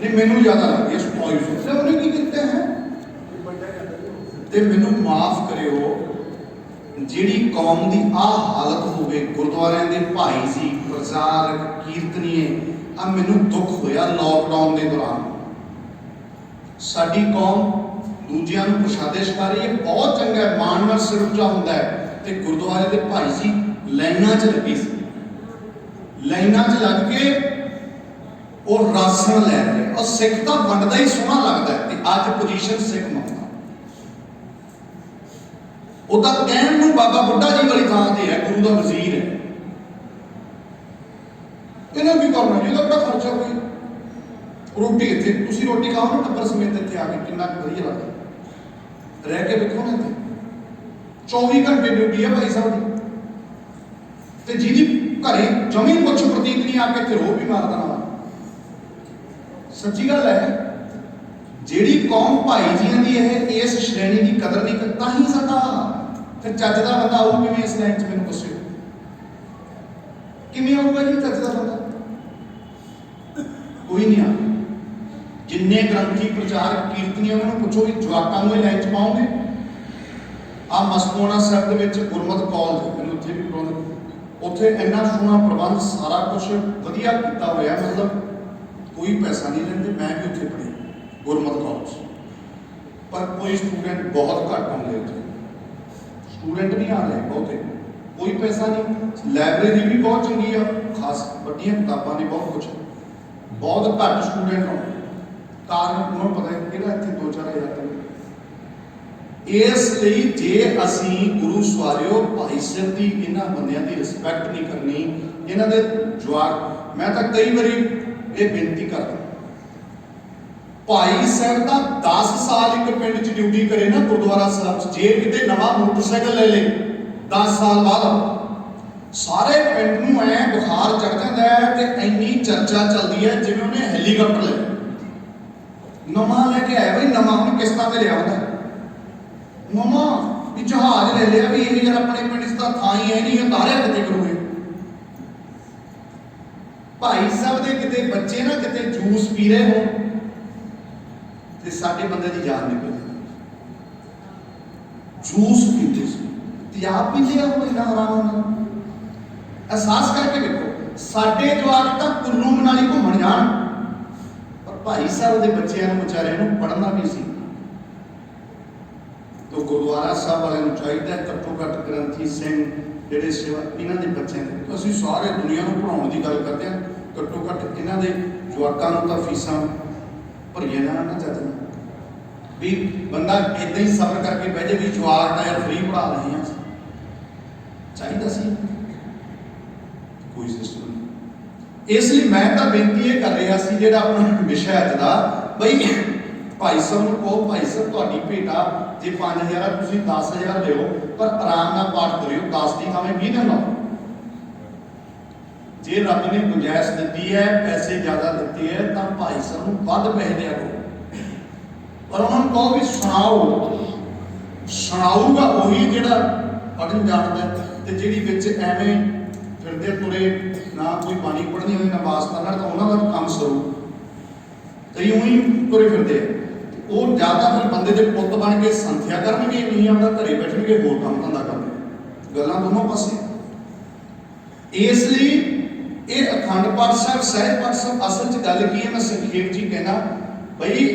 नहीं मैनू ज्यादा लग गया 2700 उन्हें की किते हैं। ते मैनू माफ करियो, जिहड़ी कौम की आ हालत होवे, गुरुद्वारियां दे भाई जी प्रचारक कीर्तनीय, आ मैनू दुख होया लॉकडाउन के दौरान साडी कौम दूजियां नूं प्रसादे छका रही है, बहुत चंगा है, माण नाल सिर उच्चा हुंदा है। ते गुरुद्वारे दे भाई जी लाइनां च लगे सी, लाइनां च लग के और राशन लै रहे, और सिख तां वंडदा ही सोहना लगदा है। ते अज पोजीशन सिख मंगदा उदा कहण नूं बाबा बुड्ढा जी वाली थां ते है, गुरु दा वजीर है। इन्हां की करना जी, बड़ा खर्चा कोई रोटी इत्थे तुसीं रोटी खाओ ना टब्बर समेत इत्थे आ के किन्ना वधिया लगदा, रह के देखो ना इत्थे 24 घंटे ड्यूटी है भाई साहब दी, ते जिहदी घरे जमी कुछ प्रतीत नहीं आके इत्थे रोह भी मारदा ना। सच्ची गल है, जिहड़ी कौम भाई जियां दी है इस श्रेणी की कदर नहीं करता ही साडा फिर चज दा बंदा आऊ किवें इस लाइन च मैनूं दस्सिओ, किवें आऊगा जी चज दा बंदा? कोई नहीं आ। जिन्ने ग्रंथी प्रचारक कीर्तनी उन्होंने पूछो कि जवाकां नूं लाइन च पाओगे? आ मसकोना साहब दे विच गुरमत कॉलेज मैनूं उत्थे भी पढ़ाउंदे, उत्थे इन्ना सोहना प्रबंध सारा कुछ वधिया कीता होया, मतलब कोई पैसा नहीं लेंदे। मैं भी उत्थे पढ़ी गुरमत कॉलेज, पर कोई स्टूडेंट बहुत घट आउंदे उत्थे, स्टूडेंट नहीं आ रहे बहुते, कोई पैसा नहीं। लाइब्रेरी भी बहुत चंगी आ, खास वड्डियां किताबां ने, बहुत कुछ, बहुत घट स्टूडेंट आउंदे। कारण उन्होंने पता है कि इत्थे 2-4 हज़ार इसलिए जे असी गुरु सवारियो भाई सिर की इन्होंने बंदियां की रिस्पैक्ट नहीं करनी, इन्हों के जवाब मैं तो कई बारी ये बेनती करता, भाई साहब का 10 साल एक पिंड च ड्यूटी करे ना गुरुद्वारा साहब, जे किते नवा मोटरसाइकिल ले ले 10 साल बाद सारे पिंड नूं ऐ बुखार चढ़ जाता है कि इन्नी चर्चा चलती है जिवें उन्हें हैलीकॉप्टर ले नवा लेके आया भाई, नवा हम किस्तां ते लिया होंदा नवा भी जहाज ले लिया भी ये यार अपने पिंड च तां थां ही है नहीं, उतारिया किते करोगे। भाई साहब दे किते बच्चे ना किते जूस पी रहे हो ते साडे बंदे दी जान निकल जाती, जूस पीते ते आप पी लिया हो इन्ना आराम नाल। एहसास करके देखो साडे जवाक तां कुल्लू मनाली घूमण जाण, पर भाई साहब दे बच्चों बेचारे पढ़ना भी सी। तो गुरुद्वारा साहब वाले चाहिए घट्टो घट्ट ग्रंथी सिंह जेडे सेवा इन्हों के बच्चों के, तो असीं सारे दुनिया को पढ़ाने की गल करते हैं, घट्टो घट्ट इन्हों के जवाकों तो फीसां भरिए ना चाहते भी बंदा इदा ही सफर करके बह जाए भी जवाक का यार फ्री पढ़ा रहे हैं, चाहिए सी कोई सिस्टम नहीं। इसलिए मैं तो बेनती ये कर रहा सी जो अपना विषय अज का बई भाई साहब को कहो भाई साहब तुहाडी भेटा जे 5000 तुसीं 10000 लिओ, पर आराम नाल पाठ करियो, 10 की थावें 20 दिन लाओ। जे रब ने गुंजाइश दी है, पैसे ज़्यादा दिते है तो भाई साहब को वध पैसे दिया करो, पर उन्होंने कहो भी सुनाओ, सुनाऊगा वही जिहड़ा पढ़न जानदा ते जिहड़ी विच एवें फिरदे तुरे ना कोई बाणी पढ़नी होई ना वास्ता ना, तो उन्होंने काम सरू कई उही तुरे फिरदे वो ज़्यादा फिर बंदे के पुत बन के संथ्या करनगे, नहीं आता घरे बैठणगे होर काम धंधा करनगे, गल्लां दोनों पासे। इसलिए ये अखंड पाठ साहब सहज पाठ साहब असल च गल की है, मैं संखेप जी कहना बई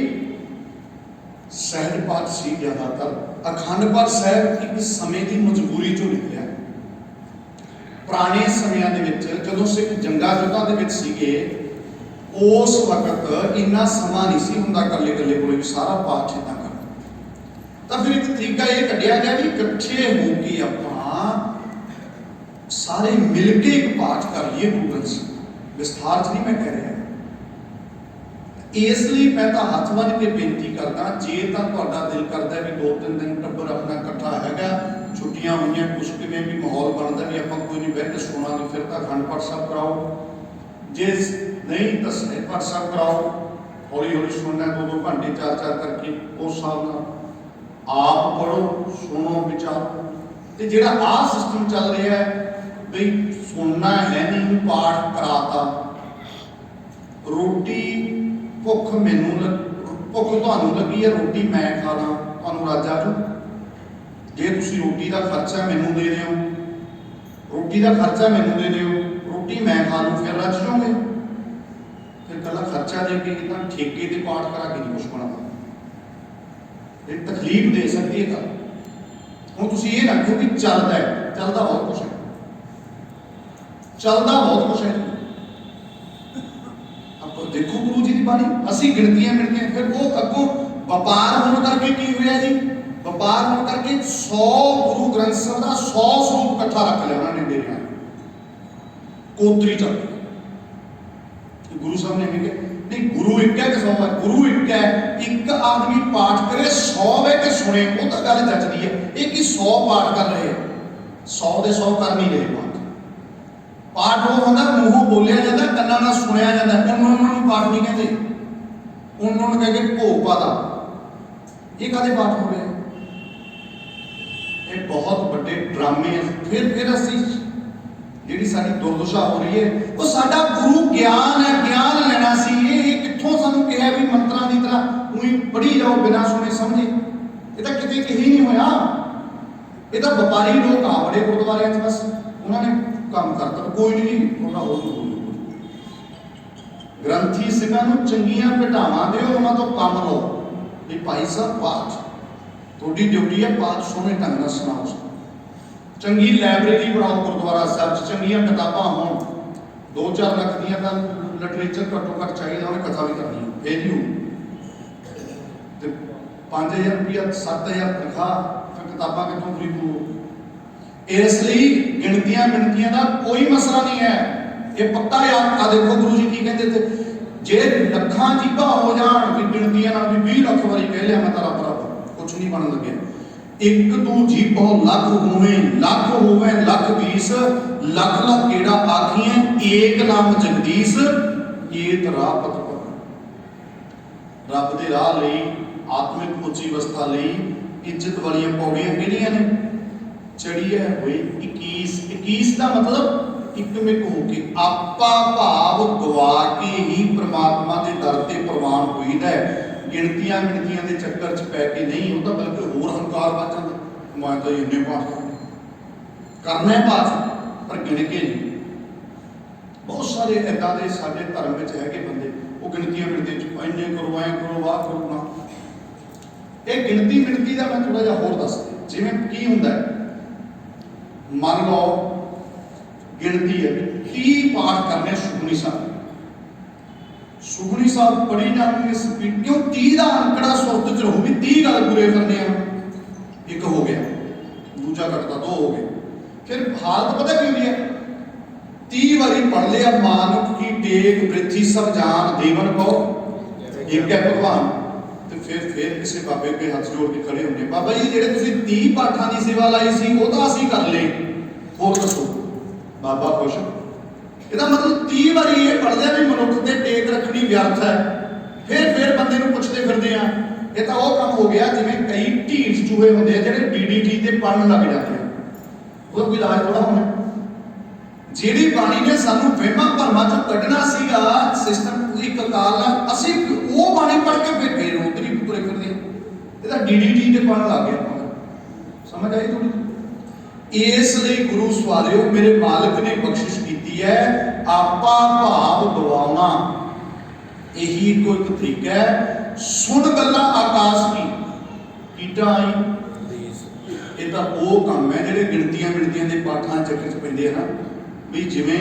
सहज पाठ सी ज़्यादातर, अखंड पाठ साहब एक समय की मजबूरी चों निकलिया। पुराने समयां दे विच जदों सिख जंगा युद्धां दे विच सीगे उस वक्त इन्ना समा नहीं सी हुंदा कल्ले कल्ले कोई सारा पाठ इतना करना, तो फिर एक तरीका ये कढ़िया गया भी इकट्ठे होके आपां सारे मिलके एक पाठ कर लिए गुरु ग्रंथ साहिब, विस्तार च नहीं मैं कह रहा। इसलिए मैं तो हथ बन के बेनती करदा, जे तो तुहाडा दिल करदा भी 2-3 दिन टब्बर अपना इकट्ठा हैगा, छुट्टियां हुई कुछ किवें भी माहौल बनता भी आपां कोई नहीं बह के सुणांगे, फिर तो अखंड पाठ साहब कराओ, जे नहीं तो सहज पाठ साहब कराओ, हौली हौली सुनना 2-2 घंटे 4-4 करके उस हिसाब नाल आप पढ़ो सुनो विचारो। तो जिहड़ा आ सिस्टम चल रहा है बई सुनना है नहीं पाठ कराता, रोटी भुख मैनू भुख तुहानू लगी है रोटी मैं खाना तुहानू रज आ जू, जे तुसीं रोटी का खर्चा मैनू दे रहे हो, रोटी का खर्चा मैनू दे रहे हो, रोटी मैं खा लूँ फिर रज जाओगे, फिर कला खर्चा दे के इतना ठेके ते पाठ करा के नहीं कुछ बना, एक तकलीफ दे सकती है गल। हुण तुसीं ये ना कहो कि चलता है, चलता बहुत कुछ है, चलता बहुत कुछ है। अब देखो गुरु जी की बाणी असीं गिणतियां मिलतियां, फिर वो अगों व्यापार होने करके की होया जी, व्यापार होने करके 100 गुरु ग्रंथ साहिब का 100 स्वरूप इकट्ठा रख लिया उन्होंने डेरिया कोतरी चल गुरु साहब ने भी नहीं गुरु एक है कि 100 है, गुरु एक है, एक आदमी पाठ करे 100 वे के सुने वो तो गल जचदी है, एक ही 100 पाठ कर रहे 100 दे 100 कर नहीं रहे पाठ। पाठ वो होंदा मूंहों बोलिया जाता कन्नां नाल सुनिया जाता, उन्होंने पाठ नहीं कहते, उन्होंने कह के भोग पाता, ये काहदे पाठ हो रहे, ये बहुत बड़े ड्रामे। फिर असीं जिहड़ी साडी दुर्दशा हो रही है वो साडा गुरु ज्ञान है, ज्ञान लेना सी, ये कित्थों सानूं कहा भी मंत्रां दी तरह उही पढ़ी जाओ बिना सुने समझे, ये तो किते कहीं नहीं होया, ये तो व्यापारी लोग आ बड़े गुरुद्वारे च बस उन्होंने काम करता कोई नहीं उन्होंने हो ग्रंथी सिखां नूं चंगियां घटावां दिओ, उन्हां तों काम लो भी भाई साहब पाठ तुहाडी ड्यूटी है, पाठ सोहणे ढंग नाल सुणाओ, चंगी लाइब्रेरी बनाओ गुरुद्वारा साहब, चंगियां किताबां होण, 2-4 लाख दियां तां लिटरेचर घट्टो घट्ट चाहिए, उन्हें कथा भी करनी फिर ही हो 5,000 रुपया 7,000 तनख्वाह, फिर किताबां कितों खरीदू। इसलिए गिणतियां मिणतियां का कोई मसला नहीं है, ये पक्का याद। आ देखो गुरु जी की कहते थे, जे लखां जीभा हो जान भी गिणतियां ना भी 20 लाख वारी कह लिया मैं तेरा बराबर, कुछ नहीं बन लगे। एक तू जीभो लख होवे, लख होवे लख 20, लख लख केड़ा आखिए एक नाम जगदीश, एक राह पत रब दे राह लई, आत्मिक उच्ची अवस्था लई इज्जत वाली पौड़ियां किहड़ियां ने? चढ़ी है हुई 21 का मतलब इकमिक होके आपा भाव गवा के ही परमात्मा के दर से प्रवान होईदा है। गिणतियां मिणतियां के चक्कर च पै के नहीं होता, बल्कि होर हंकार बच जाता, मैं तो इन्ने पाठ करना है पाठ, पर गिण के नहीं। बहुत सारे इदां दे साडे धर्म में है कि बंदे वो गिणतियां मिणतियां इन्ने करो, ऐ करो, वाह करो ना। ये गिणती मिणती का मैं थोड़ा जिहा होर दस दिया। जिवें की हुंदा है, मान लो गिणती है 30 पाठ करने सुखमनी साहब, सुखमनी साहब पढ़ी जाएंगे स्पीड, क्यों 30 का अंकड़ा सुरत च रहू भी 30 गल पूरे करने हैं। एक हो गया, दूजा घटता 2 हो गए। फिर हालत पता की हुई है, 30 बारी पढ़ लिया, मानुख की टेक पृथ्वी सब जान देवन को एक है भगवान। तो फिर किसी बाबे के हाथ जोड़ के खड़े होंगे, बाबा जी जेडे तुसीं 30 पाठां की सेवा लाई सी वो तो असीं कर ले, होर दसो। बाबा खुश। ਇਹਦਾ मतलब 30 बारी ये पढ़ लिया भी मनुख ते टेक रखनी व्यर्थ है। फिर बंदे नूं पुछदे फिरदे आ, ये तो वो काम हो गया जिवें कई ढीठ चूहे होंदे आ ਜਿਹੜੇ DDT ते पढ़न लग जाते हैं, ਉਹਦਾ कोई इलाज थोड़ा होना। ਜਿਹੜੀ ਬਾਣੀ ਨੇ ਸਾਨੂੰ ਵਹਿਮਾਂ ਭਰਮਾਂ ਚੋਂ ਕੱਢਣਾ ਸੀਗਾ ਸਿਸਟਮ ਪੂਰੀ ਕਤਾਲ ਨਾਲ, ਅਸੀਂ ਉਹ ਬਾਣੀ ਪੜ੍ਹ ਕੇ ਫਿਰ ਉਧਰੀ ਤੁਰੇ ਫਿਰਦੇ ਆ। ਇਹਦਾ DDT ਤੇ ਪੜਨ ਲੱਗ ਗਿਆ। ਸਮਝ ਆਈ ਥੋੜੀ? ਇਸ ਲਈ ਗੁਰੂ ਸਵਾਰਿਓ ਮੇਰੇ ਮਾਲਕ ਨੇ ਬਖਸ਼ਿਸ਼ ਕੀਤੀ ਹੈ, ਆਪਾ ਭਾਵ ਗਵਾਉਣਾ ਇਹੀ ਕੋਈ ਤਰੀਕਾ ਹੈ। ਸੁਣ ਗੱਲਾਂ ਆਕਾਸ਼ ਦੀ ਕੀਟਾਂ ਆਈ, ਇਹ ਤਾਂ ਉਹ ਕੰਮ ਹੈ ਜਿਹੜੇ ਗਿਣਤੀਆਂ ਮਿਣਤੀਆਂ ਦੇ ਪਾਠਾਂ ਚੱਕਰ ਚ ਪੈਂਦੇ ਆ ਨਾ, ਵੀ ਜਿਵੇਂ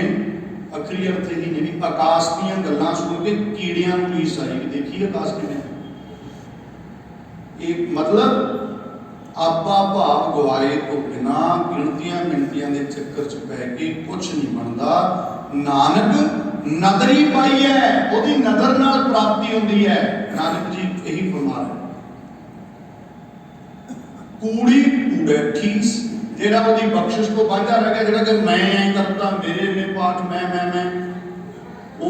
ਅਖਰੀ ਅਰਥ ਇਹ ਨਹੀਂ ਵੀ ਆਕਾਸ਼ ਦੀਆਂ ਗੱਲਾਂ ਸੁਣ ਕੇ ਕੀੜਿਆਂ ਨੂੰ ਰੀਸ ਆਈ ਕਿ ਦੇਖੀ ਆਕਾਸ਼ ਕਿਵੇਂ। ਇਹ मतलब आपा भाव गवाए तो बिना गिणतियां मिणतियां के चक्कर च पै के कुछ नहीं बनता। नानक नदरी पाई है, ओदी नदर नाल प्राप्ति होंदी है। नानक जी यही फरमा रहे, कूड़ी कूड़े ठीस, जेड़ा ओदी बख्शिश तो वांझा रह गया, जेड़ा कि मैं करता मेरे में पाठ मैं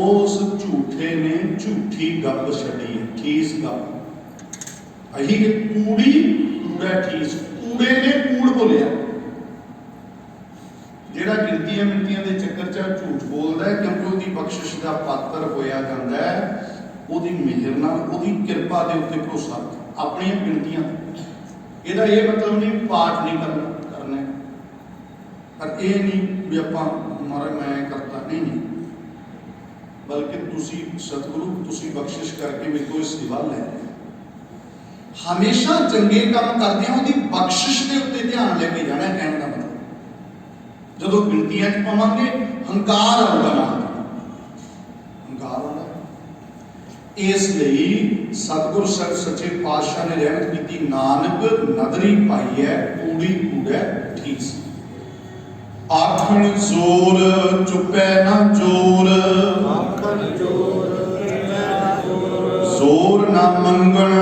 उस झूठे ने झूठी गप छड़ी है, ठीस गप। अही कूड़ी ठीस, कूड़े ने कूड़ बोलिया। जेड़ा गिणतियां मिणतियां दे चक्कर च झूठ बोलदा है, क्योंकि उसकी बख्शिश का पात्र होया जांदा है, उसदी मेहर नाल उसदी किरपा दे उत्ते भरोसा अपनी गिणतियां। ਇਹਦਾ ਇਹ मतलब नहीं पाठ नहीं करना, पर यह नहीं भी आपां मारे मैं करता नहीं, बल्कि तुसी सतगुरु तुसी बख्शिश करके मेरे को सेवा लै हमेशा चंगे काम करते हैं, उसकी बख्शिश के उत्ते ध्यान लेके जाना। कहने का मतलब जो गिणतियां च पावांगे हंकार आऊगा ना, हंकार आऊगा। इसलिए सतगुरु सच्चे पातशाह ने रहमत की, नानक नदरी पाई है कूड़ी कूड़े ठीस। आखण जोर चुपै ना जोर, जोर ना मंगण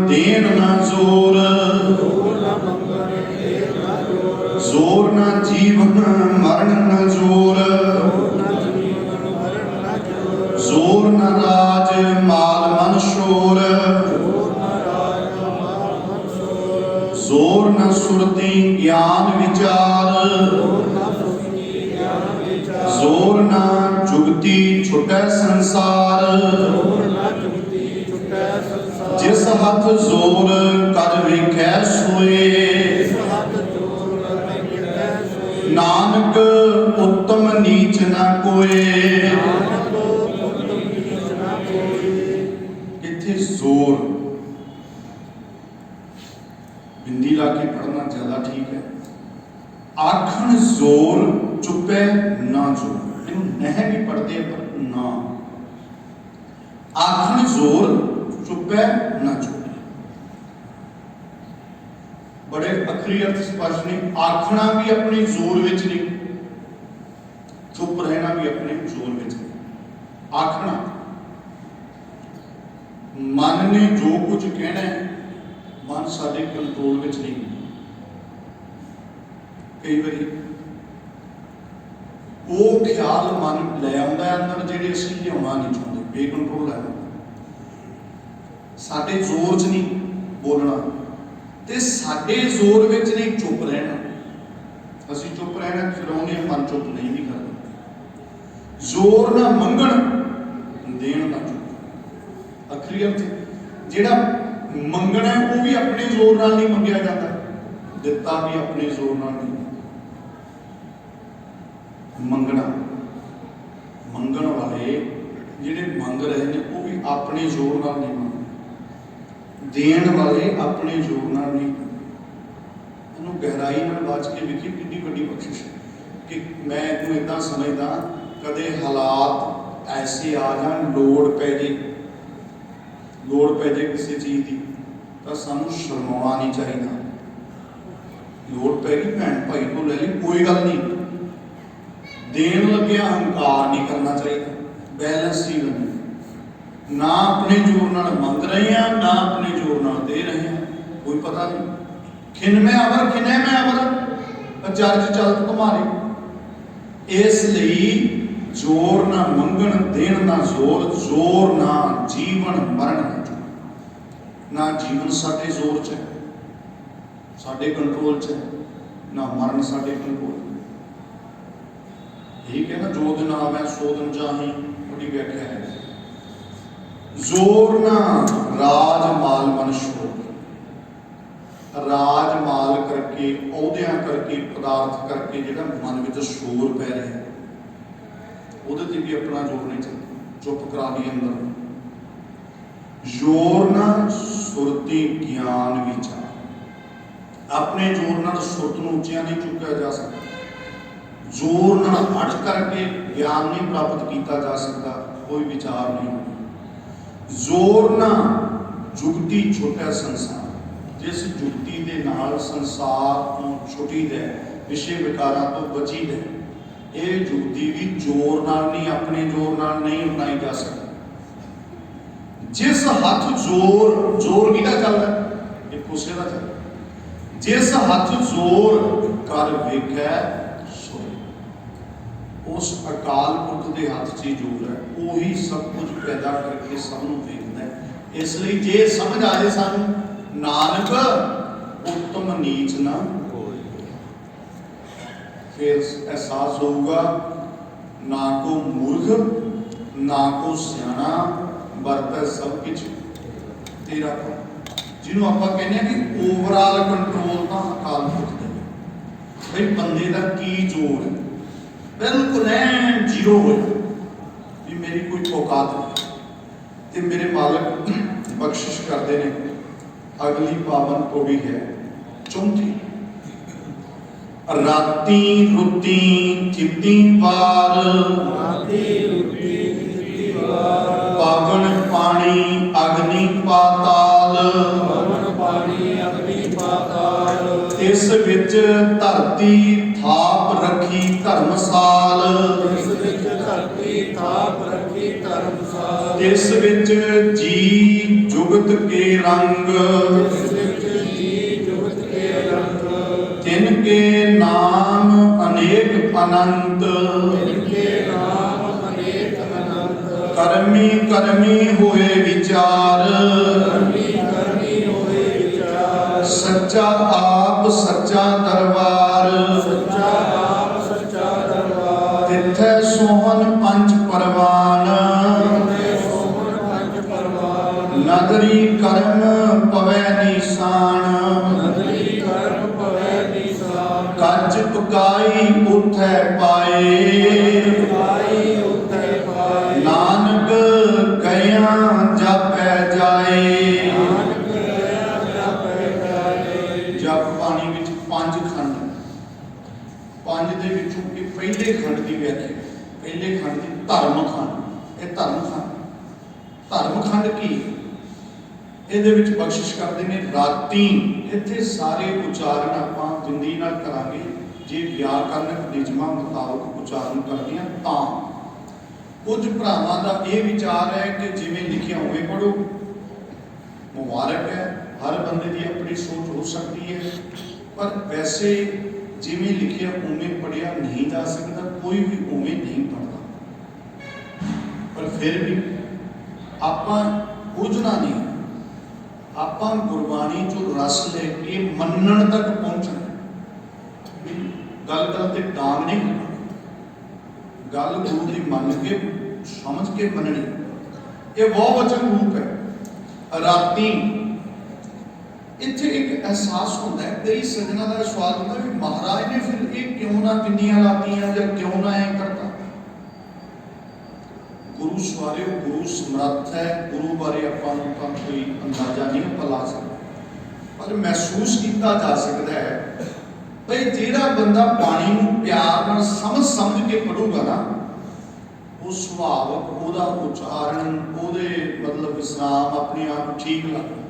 देन ना जोर, जोर ना जीवन मरण ना जोर, जोर ना राज माल मन शोर, जोर ना सुरती ज्ञान विचार, जोर ना जुगती छुटै संसार, जिस हथ जोर कर वेखै सोए, नानक उत्तम नीच न कोए। इत्थे जोर बिंदी ला के पढ़ना ज्यादा ठीक है। आखण जोर चुपे ना जोर, नह भी पढ़ते पर ना, आखण जोर चुपे ना जोर। बड़े अखरी अर्थ स्पष्ट ने। आखना भी अपने जोर विच नहीं, चुप रहना भी अपने जोर विच नहीं। आखना मन ने जो कुछ कहना है, मन साडे कंट्रोल विच नहीं। कई बारी वो ख्याल मन ले आउंदा है अंदर जिहड़े असीं लिआउणा नहीं चाहुंदे, बेकंट्रोल है, साडे जोर च नहीं बोलना ते साडे जोर विच नहीं चुप रहना। असीं चुप रहना फिराउने मन चुप नहीं भी करदा। जोर ना मंगण, देण ना चुप। आखिरी अर्थ जिहड़ा मंगना है वो भी अपने जोर नाल नहीं मंगिया जाता, दिता भी अपने जोर नाल नहीं। मंगना, मंगण वाले जिहड़े मंग रहे ने वो भी अपने जोर नाल नहीं मंगते, देण वाले अपने जोर नाल नहीं। इहनूं गहराई नाल वाच के वेखी कितनी वड्डी बख्शिश है कि मैं इहनूं इदां समझदा, कदे हालात ऐसे आ जाण, लोड़ पै जाए किसी चीज़ की, तो सानूं शर्माउणा नहीं चाहिए। लोड़ पै गई भैन भाई को ले ली, कोई गल नहीं, देण लगे अहंकार नहीं करना चाहिए, बैलेंस ही करना। ना अपने जोर नाल मंग रहे हैं, ना अपने जोर नाल दे रहे हैं, कोई पता नहीं। खिन में अवर खिने में अवर चर्च चलत तुम्हारे। इसलिए जोर ना मंगण, देण ना जोर, जोर ना जीवन मरण ना जीवन साडे जोर च है, साडे कंट्रोल च है, ना मरण साडे कंट्रोल। यही कहना जो दिन आवे सो दिन जाही, बड़ी व्याख्या है। जोर ना राज माल मन शोक, राज माल करके, औहदियां करके, पदार्थ करके जिहड़ा मन विच शोर पै रहा है, ਉਹਦੇ ਤੇ भी अपना जोर नहीं चलता, चुप करा दी अंदर। जोर ना सुरती ज्ञान विचार, अपने जोर नाल सुरत नूं उच्चिया नहीं चुकिया जा सकता, जोर नाल अड़ करके ज्ञान नहीं प्राप्त किया जा सकता, कोई विचार नहीं। जोर ना जुगती छुटा संसार, जिस जुगती दे नाल संसार तो छुटी दे, विषय विकारां तो बची दे, ये जुगती भी जोर नाल नहीं, अपने जोर नाल नहीं अपनाई जा सकती। जिस हथ जोर, जोर किहदा चलदा है, एक उसे दा चलदा, जिस हथ जोर कर वेखै सोए, उस अकाल पुरख के हाथ च जोर है, वही सब कुछ पैदा करके सबनों देखता है। इसलिए जे समझ आ जाए सानू, नानक उत्तम नीच ना होए, फिर एहसास होगा ना को मूर्ख ना को सियाना, वरत सब कुछ तेरा। जिन्हों आप कहने कि ओवरऑल कंट्रोल तो अकाल पुरख दा, भाई बंदे का की जोर है, बिल्कुल ऐन जीरो हो भी मेरी कोई औकात नहीं, तो मेरे मालक बख्शिश करते हैं। अगली पावन पौड़ी है चौथी। राती रुती चित्ती वार, पावन पानी अग्नि पाताल, इस विच धरती थाप रखी धर्मसाल, इस विच जी जुगत के रंग, तिनके नाम अनेक अनंत, कर्मी कर्मी होए विचार, सच्चा आप सच्चा दरबार, तिथे सोहन पंच परवान, नगरी कर्म पवै निशान, कच पकाई उठै पाए, नानक गया जापै जाए। जप पानी विच पंज खंड, पंज दे विचों कि पहले खंड की व्याख्या, पहले खंड की धर्म खंड, ये धर्म खंड, धर्म खंड की ਇਹਦੇ ਵਿੱਚ ਬਖਸ਼ਿਸ਼ ਕਰਦੇ ਨੇ ਰਾਤੀ। ਇੱਥੇ ਸਾਰੇ ਉਚਾਰਨ ਆਪਾਂ ਬਿੰਦੀ ਨਾਲ ਕਰਾਂਗੇ, ਜੇ ਵਿਆਕਰਨਕ ਨਿਯਮਾਂ ਮੁਤਾਬਕ ਉਚਾਰਨ ਕਰਦੇ ਹਾਂ ਤਾਂ। ਕੁਝ ਭਰਾਵਾਂ ਦਾ ਇਹ ਵਿਚਾਰ ਹੈ ਕਿ ਜਿਵੇਂ ਲਿਖਿਆ ਉਵੇਂ ਪੜ੍ਹੋ। ਮੁਬਾਰਕ ਹੈ, ਹਰ ਬੰਦੇ ਦੀ ਆਪਣੀ ਸੋਚ ਹੋ ਸਕਦੀ ਹੈ, ਪਰ ਵੈਸੇ ਜਿਵੇਂ ਲਿਖਿਆ ਉਵੇਂ ਪੜ੍ਹਿਆ ਨਹੀਂ ਜਾ ਸਕਦਾ, ਕੋਈ ਵੀ ਉਵੇਂ ਨਹੀਂ ਪੜ੍ਹਦਾ। ਪਰ ਫਿਰ ਵੀ ਆਪਾਂ ਬੁੱਝਣਾ ਨਹੀਂ, ਆਪਾਂ ਗੁਰਬਾਣੀ ਚੋਂ ਰਸ ਲੈ ਕੇ ਮੰਨਣ ਤੱਕ ਪਹੁੰਚਣਾ। ਗੱਲ ਤੇ ਡਾਂਗ ਨਹੀਂ ਕਰਨਾ, ਗੱਲ ਗੁਰੂ ਦੀ ਮੰਨ ਕੇ ਸਮਝ ਕੇ ਮੰਨਣੀ। ਇਹ ਬਹੁਵਚਨ ਰੂਪ ਹੈ। ਰਾਤੀ ਇੱਥੇ ਇੱਕ ਅਹਿਸਾਸ ਹੁੰਦਾ ਹੈ, ਕਈ ਸੱਜਣਾ ਦਾ ਸਵਾਲ ਹੁੰਦਾ ਵੀ ਮਹਾਰਾਜ ਨੇ ਫਿਰ ਇਹ ਕਿਉਂ ਨਾ ਪਿੰਨੀਆਂ ਲਾਤੀਆਂ ਜਾਂ ਕਿਉਂ ਨਾ ਐ ਕਰਤਾ। ਗੁਰੂ ਸਵਾਰਿਓ, ਗੁਰੂ ਸਮਰੱਥ ਹੈ, ਗੁਰੂ ਬਾਰੇ ਆਪਾਂ ਨੂੰ ਤਾਂ ਕੋਈ ਅੰਦਾਜ਼ਾ ਨਹੀਂ ਆਪਾਂ ਲਾ ਸਕਦੇ, ਪਰ ਮਹਿਸੂਸ ਕੀਤਾ ਜਾ ਸਕਦਾ ਹੈ ਬਈ ਜਿਹੜਾ ਬੰਦਾ ਬਾਣੀ ਨੂੰ ਪਿਆਰ ਨਾਲ ਸਮਝ ਕੇ ਪੜੂਗਾ ਨਾ, ਉਹ ਸੁਭਾਵਕ ਉਹਦਾ ਉਚਾਰਨ, ਉਹਦੇ ਮਤਲਬ ਵਿਸਰਾਮ ਆਪਣੇ ਆਪ ਠੀਕ ਲੱਗਦਾ।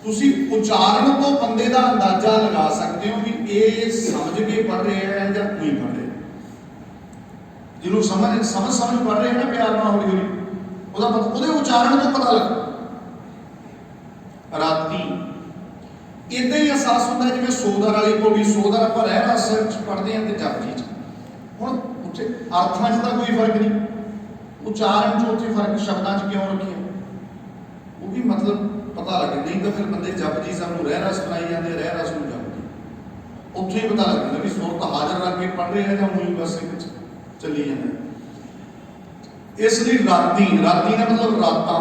ਤੁਸੀਂ ਉਚਾਰਨ ਤੋਂ ਬੰਦੇ ਦਾ ਅੰਦਾਜ਼ਾ ਲਗਾ ਸਕਦੇ ਹੋ ਵੀ ਇਹ ਸਮਝ ਕੇ ਪੜ੍ਹ ਰਿਹਾ ਹੈ ਜਾਂ ਨਹੀਂ ਪੜ੍ਹ ਰਿਹਾ। ਜਿਹਨੂੰ ਸਮਝ ਪੜ੍ਹ ਰਿਹਾ ਨਾ ਪਿਆਰ ਨਾਲ, ਹੌਲੀ ਹੌਲੀ ਉਹਦਾ ਉਹਦੇ ਉਚਾਰਨ ਤੋਂ ਪਤਾ ਲੱਗ। ਰਾਤੀ ਇਦਾਂ ਹੀ ਅਹਿਸਾਸ ਹੁੰਦਾ ਜਿਵੇਂ ਸੋਦਰ ਵਾਲੀ ਪੌੜੀ, ਸੋਦਰ ਆਪਾਂ ਰਹਿ ਰਸ ਵਿੱਚ ਪੜ੍ਹਦੇ ਹਾਂ ਤੇ ਜਪਜੀ ਚ। ਹੁਣ ਉੱਥੇ ਅਰਥਾਂ 'ਚ ਤਾਂ ਕੋਈ ਫਰਕ ਨਹੀਂ, ਉਚਾਰਨ 'ਚ ਉੱਥੇ ਫਰਕ ਸ਼ਬਦਾਂ 'ਚ ਕਿਉਂ ਰੱਖਿਆ, ਉਹ ਵੀ ਮਤਲਬ ਪਤਾ ਲੱਗੇ। ਨਹੀਂ ਤਾਂ ਫਿਰ ਬੰਦੇ ਜਪਜੀ ਸਾਹਿਬ ਨੂੰ ਰਹਿ ਰਸ ਬਣਾਈ ਜਾਂਦੇ, ਰਹਿ ਰਸ ਨੂੰ ਜਪਜੀ। ਉੱਥੇ ਹੀ ਪਤਾ ਲੱਗ ਜਾਂਦਾ ਵੀ ਸੁਰਤ ਹਾਜ਼ਰ ਰੱਖ ਕੇ ਪੜ੍ਹ ਰਹੇ ਜਾਂ ਉਹੀ ਬਸ ਵਿੱਚ ਚੱਲੀ ਜਾਂਦਾ। ਇਸ ਲਈ ਰਾਤੀ ਦਾ ਮਤਲਬ ਰਾਤਾਂ।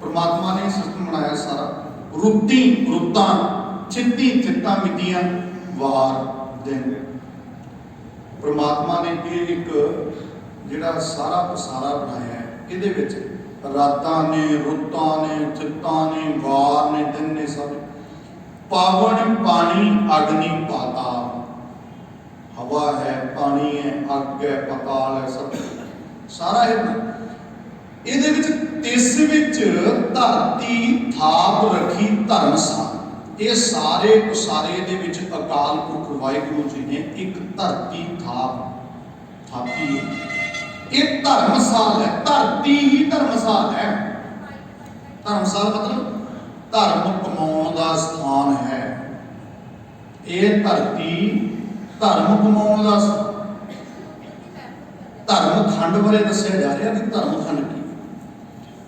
ਪਰਮਾਤਮਾ ਨੇ ਸਿਸਟਮ ਬਣਾਇਆ ਸਾਰਾ। ਰੁੱਤਾਂ, ਥਿੱਤਾਂ ਮਿੱਤੀਆਂ, ਵਾਰ ਦਿਨ। ਪਰਮਾਤਮਾ ਨੇ ਇਹ ਇੱਕ ਜਿਹੜਾ ਸਾਰਾ ਪਸਾਰਾ ਬਣਾਇਆ ਹੈ, ਇਹਦੇ ਵਿੱਚ ਰਾਤਾਂ ਨੇ, ਰੁੱਤਾਂ ਨੇ, ਥਿੱਤਾਂ ਨੇ, ਵਾਰ ਨੇ, ਦਿਨ ਨੇ, ਸਭ। ਪਾਵਨ ਪਾਣੀ ਅਗਨੀ ਪਾਤਾਲ, ਹਵਾ ਹੈ, ਪਾਣੀ ਹੈ, ਅੱਗ ਹੈ, ਪਤਾਲ ਹੈ, ਸਭ ਸਾਰਾ ਇਹਦੇ ਵਿੱਚ ਤਿਸ ਵਿੱਚ ਧਰਤੀ ਥਾਪ ਰੱਖੀ ਧਰਮਸਾਲ। ਇਹ ਸਾਰੇ ਪਸਾਰੇ ਦੇ ਵਿੱਚ ਅਕਾਲ ਪੁਰਖ ਵਾਹਿਗੁਰੂ ਜੀ ਨੇ ਇੱਕ ਧਰਤੀ ਥਾਪੀ ਹੈ। ਇਹ ਧਰਮਸਾਲ ਹੈ, ਧਰਤੀ ਹੀ ਧਰਮਸਾਲ ਹੈ। ਧਰਮਸਾਲ ਮਤਲਬ ਧਰਮ ਕਮਾਉਣ ਦਾ ਸਥਾਨ ਹੈ। ਇਹ ਧਰਤੀ ਧਰਮ ਕਮਾਉਣ ਦਾ, ਧਰਮ ਖੰਡ ਬਾਰੇ ਦੱਸਿਆ ਜਾ ਰਿਹਾ ਕਿ ਧਰਮ ਖੰਡ ਕੀ।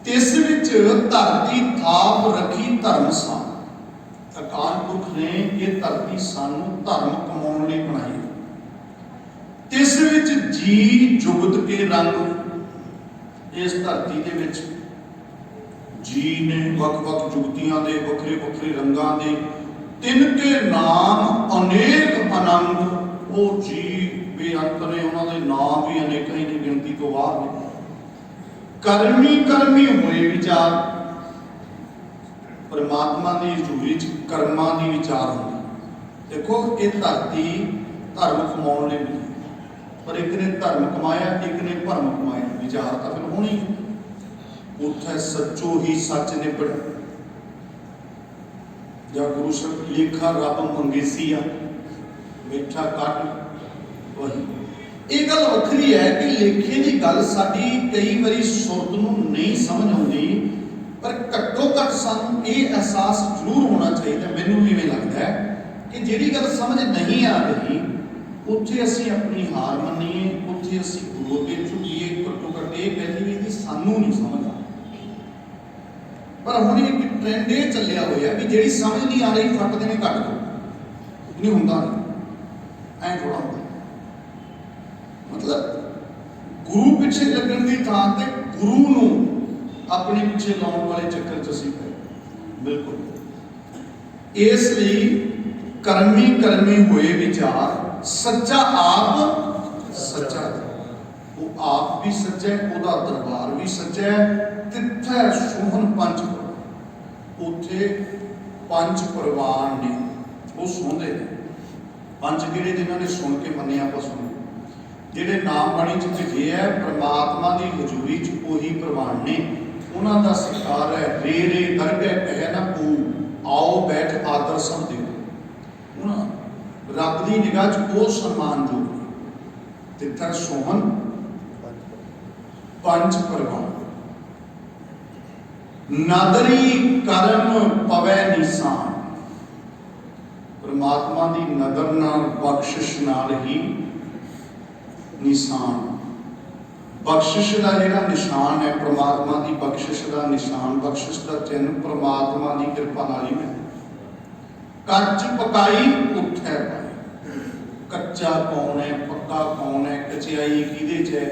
ਇਸ ਵਿੱਚ ਧਰਤੀ ਥਾਪ ਰੱਖੀ ਧਰਮਸਾਲ। ਅਕਾਲ ਪੁਰਖ ਨੇ ਇਹ ਧਰਤੀ ਸਾਨੂੰ ਧਰਮ ਕਮਾਉਣ ਲਈ ਬਣਾਈ। ਇਸ ਵਿੱਚ ਜੀ ਜੁਗਤ ਕੇ ਰੰਗ। ਇਸ ਧਰਤੀ ਦੇ ਵਿੱਚ ਜੀ ਨੇ ਵੱਖ-ਵੱਖ ਜੁਗਤੀਆਂ ਦੇ, ਵੱਖਰੇ ਰੰਗਾਂ ਦੇ, ਤਿੰਨ ਕੇ ਨਾਮ ਅਨੇਕ ਆਨੰਦ। ਉਹ ਜੀ ਬੇਅੰਤ ਨੇ, ਉਹਨਾਂ ਦੇ ਨਾਮ ਵੀ ਅਨੇਕਾਂ ਹੀ ਨੇ, ਗਿਣਤੀ ਤੋਂ ਬਾਹਰ ਨੇ। ਕਰਮੀ ਹੋਏ ਵਿਚਾਰ। ਪਰਮਾਤਮਾ ਦੀ ਹਜ਼ੂਰੀ ਚ ਕਰਮਾਂ ਦੀ ਵਿਚਾਰ ਹੁੰਦੀ। ਦੇਖੋ ਇਹ ਧਰਤੀ ਧਰਮ ਕਮਾਉਣ ਲਈ ਮਿਲੀ, ਪਰ ਇੱਕ ਨੇ ਧਰਮ ਕਮਾਇਆ, ਇੱਕ ਨੇ ਭਰਮ ਕਮਾਇਆ। ਵਿਚਾਰ ਤਾਂ ਫਿਰ ਹੋਣੀ। ਉੱਥੇ ਸੱਚੋ ਹੀ ਸੱਚ ਨਿਬੜ। ਜਾਂ ਗੁਰੂ ਸਾਹਿਬ ਲੇਖਾ ਰੱਬ ਮੰਗੇਸੀ ਆ, ਮਿੱਠਾ ਕੱਟ ਵਹੀ। ਇਹ ਗੱਲ ਵੱਖਰੀ ਹੈ ਕਿ ਲੇਖੇ ਦੀ ਗੱਲ ਸਾਡੀ ਕਈ ਵਾਰੀ ਸੁਰਤ ਨੂੰ ਨਹੀਂ ਸਮਝ ਆਉਂਦੀ, ਪਰ ਘੱਟੋ ਘੱਟ ਸਾਨੂੰ ਇਹ ਅਹਿਸਾਸ ਜ਼ਰੂਰ ਹੋਣਾ ਚਾਹੀਦਾ। ਮੈਨੂੰ ਇਵੇਂ ਲੱਗਦਾ ਹੈ ਕਿ ਜਿਹੜੀ ਗੱਲ ਸਮਝ ਨਹੀਂ ਆ ਰਹੀ, ਉੱਥੇ ਅਸੀਂ ਆਪਣੀ ਹਾਰ ਮੰਨੀਏ, ਉੱਥੇ ਅਸੀਂ ਗੁਰੂ ਅੱਗੇ ਝੁਕੀਏ। ਘੱਟੋ ਘੱਟ ਇਹ ਕਹੀਏ ਵੀ ਇਹਦੀ ਸਾਨੂੰ ਨਹੀਂ ਸਮਝ ਆ। ਪਰ ਹੁਣ ਇੱਕ ਟ੍ਰੈਂਡ ਇਹ ਚੱਲਿਆ ਹੋਇਆ ਵੀ ਜਿਹੜੀ ਸਮਝ ਨਹੀਂ ਆ ਰਹੀ ਫੱਟ ਦੇਣੇ ਕੱਟ ਦੋ। ਨਹੀਂ ਹੁੰਦਾ, ਐਂ ਥੋੜਾ ਹੁੰਦਾ। ਮਤਲਬ ਗੁਰੂ ਪਿੱਛੇ ਲੱਗਣ ਦੀ ਥਾਂ ਤੇ ਗੁਰੂ ਨੂੰ ਆਪਣੇ ਪਿੱਛੇ ਲਾਉਣ ਵਾਲੇ ਚੱਕਰ 'ਚ ਅਸੀਂ ਪਏ। ਬਿਲਕੁਲ। ਇਸ ਲਈ ਕਰਮੀ ਹੋਏ ਵਿਚਾਰ। ਸੱਚਾ ਆਪ ਸੱਚਾ, ਉਹ ਆਪ ਵੀ ਸੱਚਾ ਹੈ, ਉਹਦਾ ਦਰਬਾਰ ਵੀ ਸੱਚਾ ਹੈ। ਤਿੱਥੈ ਸੋਹਣ ਪੰਜ, ਉੱਥੇ ਪੰਜ ਪ੍ਰਵਾਨ ਨੇ, ਉਹ ਸੁਣਦੇ ਨੇ। ਪੰਜ ਕਿਹੜੇ? ਜਿਨ੍ਹਾਂ ਨੇ ਸੁਣ ਕੇ ਮੰਨਿਆ। ਆਪਾਂ ਸੁਣ ਜਿਹੜੇ ਨਾਮ ਬਾਣੀ ਚ ਲਿਖੇ ਹੈ, ਪਰਮਾਤਮਾ ਦੀ ਹਜ਼ੂਰੀ ਚ ਉਹੀ ਪ੍ਰਵਾਨ ਨੇ। उन्हां दा सत्कार है। रे रे दरगह कहे ना को, आओ बैठ आदर सब दिओ। उन्हां रब दी निगाह च वो सन्मान जो तिथे सोहन पंच परवान, नादरी कर्म पवै निशान। परमात्मा की नदर नाल बख्शिश नाल ही निशान, बख्शिश का जिहड़ा निशान है, परमात्मा की बख्शिश का निशान, बख्शिश का चिन्ह परमात्मा की कृपा नाल ही मिलदा। कच्च पकाई उत्थे पाई। कच्चा कौन है, पक्का कौन है, कचियाई किहदे च है,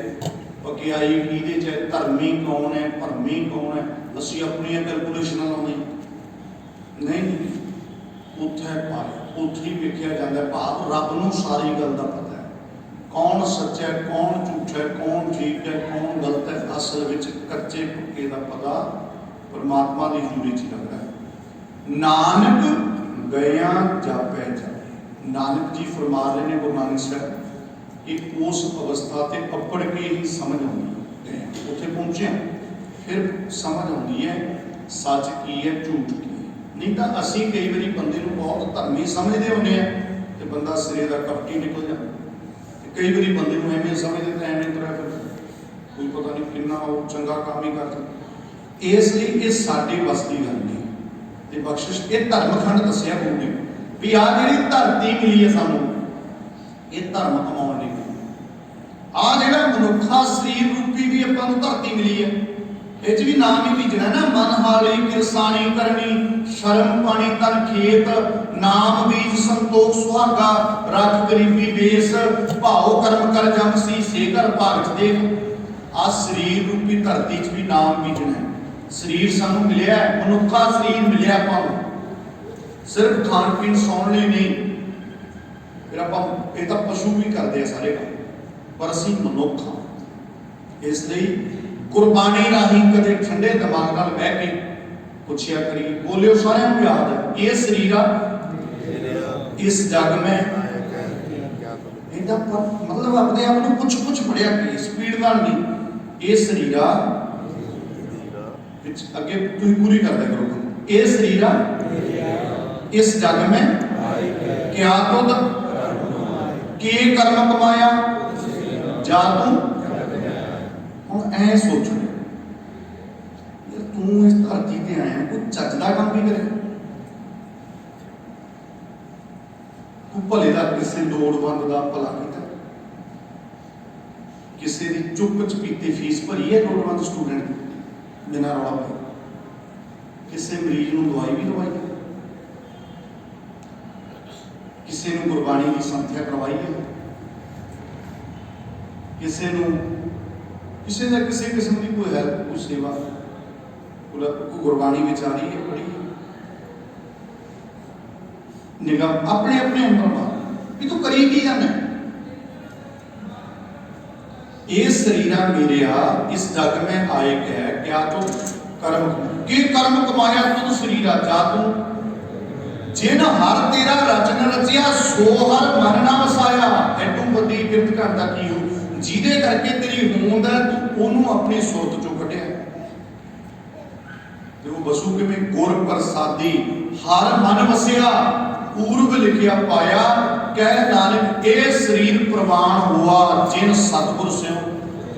पकियाई किहदे च है, धर्मी कौन है, भरमी कौन है। असीं अपनी कैलकुलेशन लाउंदे नहीं, उत्थे पाए, उत्थे ही वेखिया जांदा। भाव रब नूं सारी गल दा पता है, कौन सच्चा है, कौन झूठा है, कौन ठीक है, कौन गलत है। असल विच कच्चे पक्के का पता परमात्मा की हजूरी च लगदा है। नानक गया जापै जाए। नानक जी फरमा रहे हैं गुरु नानक साहब कि उस अवस्था ते अपड़ के ही समझ आउंदी है, उत्थे पहुंचे फिर समझ आउंदी है सच की है, झूठ की है। नहीं तो असी कई बार बंदे नूं बहुत धर्मी समझते होंगे तो बंदा सिरे का कपटी निकल जाता। कई बार बंदे नूं एवें समझते तो एवें तुरया फिरदा, कोई पता नहीं कितना वो चंगा काम ही करता। इसलिए ये साडी बस की गल नहीं। ते बख्शिश ये धर्मखंड दसिया गुरु ने भी आ जिहड़ी धरती मिली है सानू, ये धर्म कमाउण लई मिली। आ जिहड़ा मनुखा शरीर रूपी भी आपां नूं धरती मिली है, ये च भी नाम ही बीजना ना। मन हाली किरसानी करनी, शर्म पानी तन खेत, नाम बीज संतोख सुहागा, रख गरीबी बेस, भाओ कर्म कर जम सी से कर भाग च देख। आ शरीर रूपी धरती च भी नाम बीजना है। शरीर सानू मिलिया, मनुखा शरीर मिलिया आपां सिर्फ खाण पीण सौण लई नहीं। फिर आपां ये तां पशु भी करते हैं सारे काम, पर असीं मनुख हां। इसलिए गुरबाणी राही कदे ठंडे दिमाग नाल बह के पुछया करी, बोलियो सारिਆਂ ਨੂੰ याद है ये शरीरा इस जग में इहदा मतलब अपने आप ਨੂੰ कुछ कुछ पढ़िया कि स्पीड नाल नहीं। ये शरीरा अगे तुम पूरी कर दे करो। ये शरीरा इस जग में क्या तुद के कर्म कमाया, जा तू हुण ऐ सोचो यार, तू इस धरती ते आया कोई चज दा काम भी करे, तू भले दा किसी लोड़वंद दा भला कीता, किसी दी चुप चपीते फीस भरी है लोड़वंद स्टूडेंट दी बिना रौला पाए, किसी मरीज नूं दवाई भी दवाई है, किसी नूं गुरबाणी की संथ्या करवाई है, किसी नूं किसी ना किसी किस्म की कोई हेल्प, कोई सेवा, कोई गुरबाणी विचारी है, पढ़ी है, निगाह अपने अपने अंदर मार भी तू करी की जाना। ये शरीरा मेरिया इस जग में आए क्या, क्या तू कर्म के कर्म कमाया तू शरीरा, जा तू जिन हर तेरा रचन रचिया सो हर मन ना वसाया। एडू बदी किरत करता की हो जिदे करके तेरी होंद है, तू ओनू अपनी सुरत चों कढिया। ते वो बसू किवें गुर प्रसादी हर मन वसिया, पूर्व लिखिया पाया। कह नानक ए शरीर प्रवान हुआ, जिन सतगुर स्यों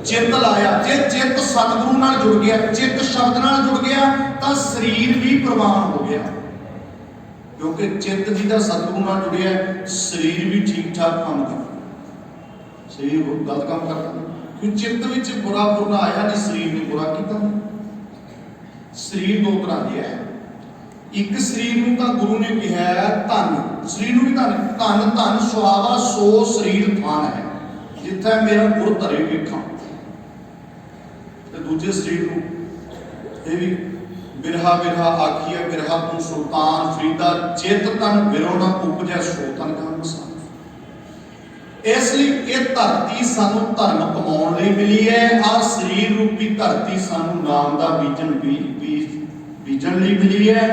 चित्त लाया। जे चित्त सतगुरु नाल जुड़ गया, चित्त शब्द नाल जुड़ गया, तो शरीर भी प्रवान हो गया। क्योंकि चित्त जिहदा सतगुरु नाल जुड़िया, शरीर भी ठीक ठाक काम करता। शरीर गलत काम करता क्योंकि चित्त विच बुरा बुरा आया नहीं, शरीर ने बुरा किया। शरीर दो तरह के है, एक शरीर नूं तां गुरु ने कहा है धन, शरीर नूं भी धन, धन धन सुहावा सो शरीर थान है, जिथे मेरा गुर धरे वेखां। ते दूजे शरीर नूं ये भी बिरहा बिरहा आखिया, बिरहा तू सुल्तान फरीदा, चित तन बिरो ना उपजै सो तन जान बसा। इसलिए ये धरती सानू धर्म कमाउण लई मिली है। आ शरीर रूपी धरती सानू नाम दा बीजन लई मिली है।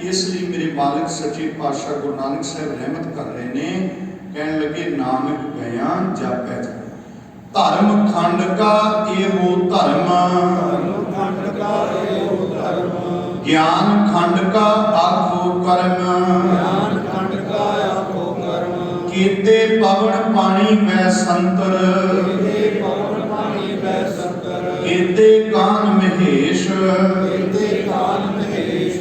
इसलिए मेरे मालिक सच्चे पातशाह गुरु नानक साहब रहमत कर रहे ने, कहने लगे नानक गया जापै जाए। धर्म खंड का एहो धर्म, धर्म खंड का ज्ञान खंड का आखो कर्म, ज्ञान खंड का आखो कर्म। कीते पवन पानी वै संतर, कीते पवन पानी वै संतर। कीते कान महेश, कीते कान महेश।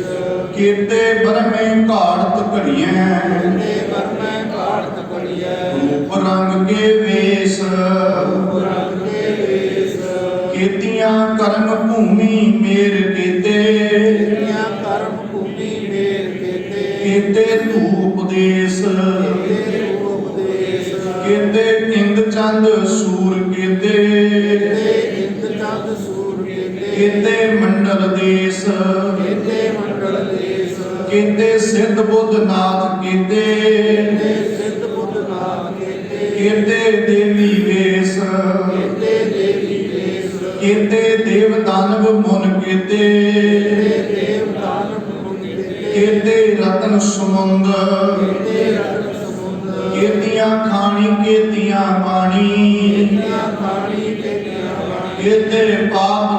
कीते बरमे घाड़त घड़ियां, कीते बरमै घाड़त घड़ियां। रूप रंग के वेश, रूप रंग के वेश। कीतियां कर्म भूमि मेर कीते, कीतियां कर्म भूमि मेर कीते। कीते धूप देश, कीते उपदेश। कीते इंद चंद सूर कीते, कीते इंद चंद सूर कीते। कीते मंडल देश, कीते मंडल देश। कीते सिद्ध बुद्ध नाथ कीते, कीते सिद्ध बुद्ध नाथ कीते। कीते देवी वेश, कीते देवी वेश। कीते देव दानव मुन कीते, कीते देव दानव मुन कीते। कीते रतन समुंद, कीते रत्न समुद्र। कीतियां खानी कीतियां पानी, कीतियां खानी कीतियां वाणी। कीते पाप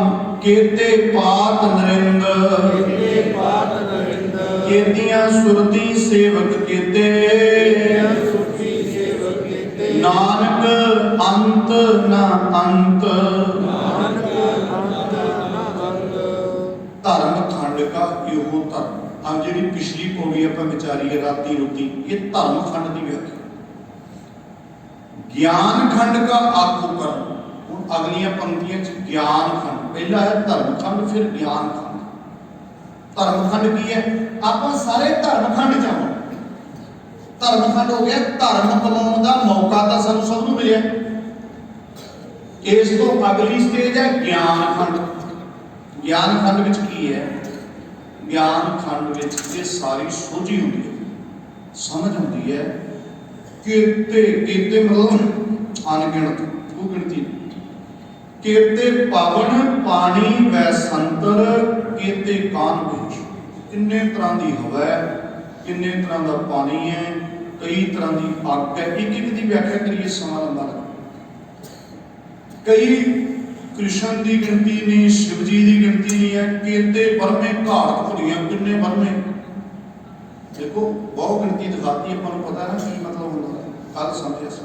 कीते पात नरिंद, कीते पात नरिंद। कीतियां सुरती सेवक कीते, कीतियां सुखी सेवक कीते। नानक अंत न अंत। नानक अंत न अंत। धर्म खंड का यो धर्म। अब जी पिछली पौड़ी आप विचारी है राती रोती, ये धर्म खंड की व्याख्या। ज्ञान खंड का आखो कर्म। हुण अगलियां पंक्तियां च ज्ञान खंड, पहला है धर्म खंड, फिर ज्ञान खंड। धर्म खंड की है, आप सारे धर्म खंड च आवां। धर्म खंड हो गया धर्म कमाउण का मौका तो सानू सब नूं मिलिया। इस तो अगली स्टेज है ज्ञान खंड। ज्ञान खंड विच की है? ज्ञान खंड विच ये सारी सोझी होती है, समझ होती है। कीते कीते मतलब अनगिनत, वो गिनती। कीते पावन पानी वै संतर, कीते कान महेश। किन्ने तरह की हवा है, किन्ने तरह का पानी है, कई तरह की अग है। एक एक की व्याख्या करिए समा लंबा लगे। कई कृष्ण की गिनती नहीं, शिव जी की गिनती नहीं है। कीते बरमे घाट घड़ियां, किन्ने बरमे। देखो बहुत गिनती दिखाती है, अपन पता है ना की मतलब होता है, कल समझे सा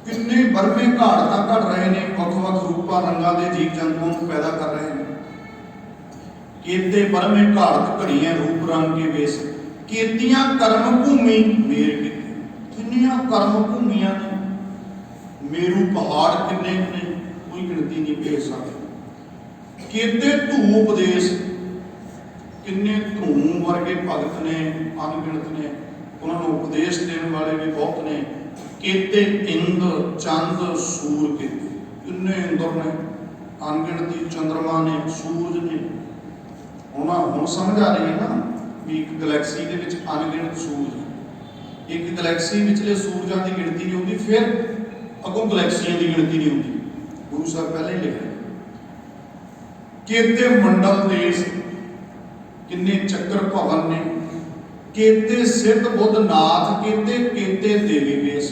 किन्ने बरमे घाड़ता घड़ रहे ने, ਵੱਖ-ਵੱਖ रूपां रंगां दे जीव जंतुओं को पैदा कर रहे हैं। कीते बरमे घाड़त घड़ियां, रूप रंग के वेश। कीतियां कर्म भूमि मेर कीते। किन्नियां कर्म भूमियां ने, मेरू पहाड़ किन्ने ने, कोई गिनती नहीं भेज सकते। कीते धूप देश, किन्ने धूम वर्गे भगत ने, अनगिनत ने, उन्होंने उपदेश देने वाले भी बहुत ने। कीते इंद चंद सूर कीते, किन्ने इंद्र ने, अनगिनती चंद्रमा ने, सूरज ने। हुण समझ आ रही है ना भी एक गलैक्सी के विच अनगिनत सूरज, एक गलैक्सी विचले सूरजां की गिनती नहीं होती, फिर अगों गलैक्सियां की गिनती नहीं होती। गुरु साहब पहले ही लिखा। कीते मंडल देश, किन्ने चक्कर भवन ने। कीते सिद्ध बुद्ध नाथ कीते, कीते देवी वेश।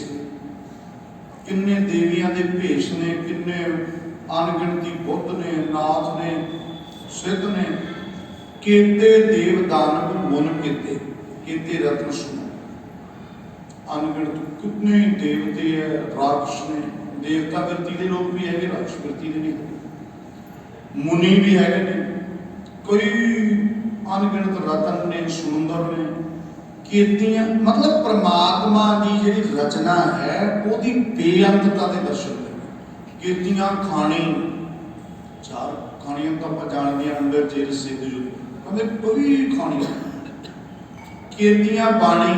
किन्ने देवियां दे भेष ने, किन्ने अनगिनती बुद्ध ने, नाथ ने, सिद्ध ने। कीते देव दानव मुन कीते, कीते रत्न सुनो। अनगिनत कितने ही देवते है, राक्षस ने। देवता वृत्ति के लोग भी है, राक्षस वृत्ति के नहीं। मुनि भी है ने, कोई अनगिनत रतन ने, समुंदर ने। कीतियां मतलब परमात्मा की जिहड़ी रचना है उसकी बेअंतता के दर्शन करने। कीतियां खानी, चार खानियां तो आप जानते हैं, अंडर जेर सिद्ध जो हमें कोई खानियां। कीतियां बाणी,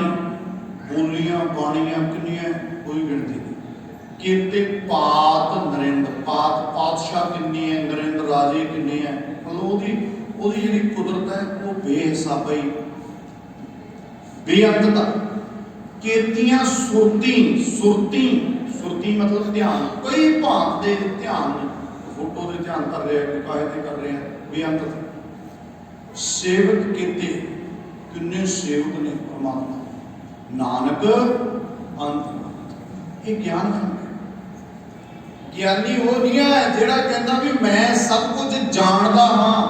बोलियां बाणियां किन्नियां, कोई गिनती नहीं। कीते पात नरेंद्र, पात पातशाह किन्ने है, नरेंद्र राजे किन्ने है। मतलब ओदी जिहड़ी कुदरत है वो बेहिसाबा ही, बेअंतता। कीतियां सुरती, सुरती सुरती मतलब ध्यान, कई भांत के ध्यान, फोटो से ध्यान कर रहे हैं, कायदे कर रहे हैं, बेअंतता। सेवक कीते, किन्ने सेवक ने परमात्मा। नानक अंत। ये ज्ञान खंड है। ज्ञानी वो नहीं है जिहड़ा कहता भी मैं सब कुछ जानता हाँ,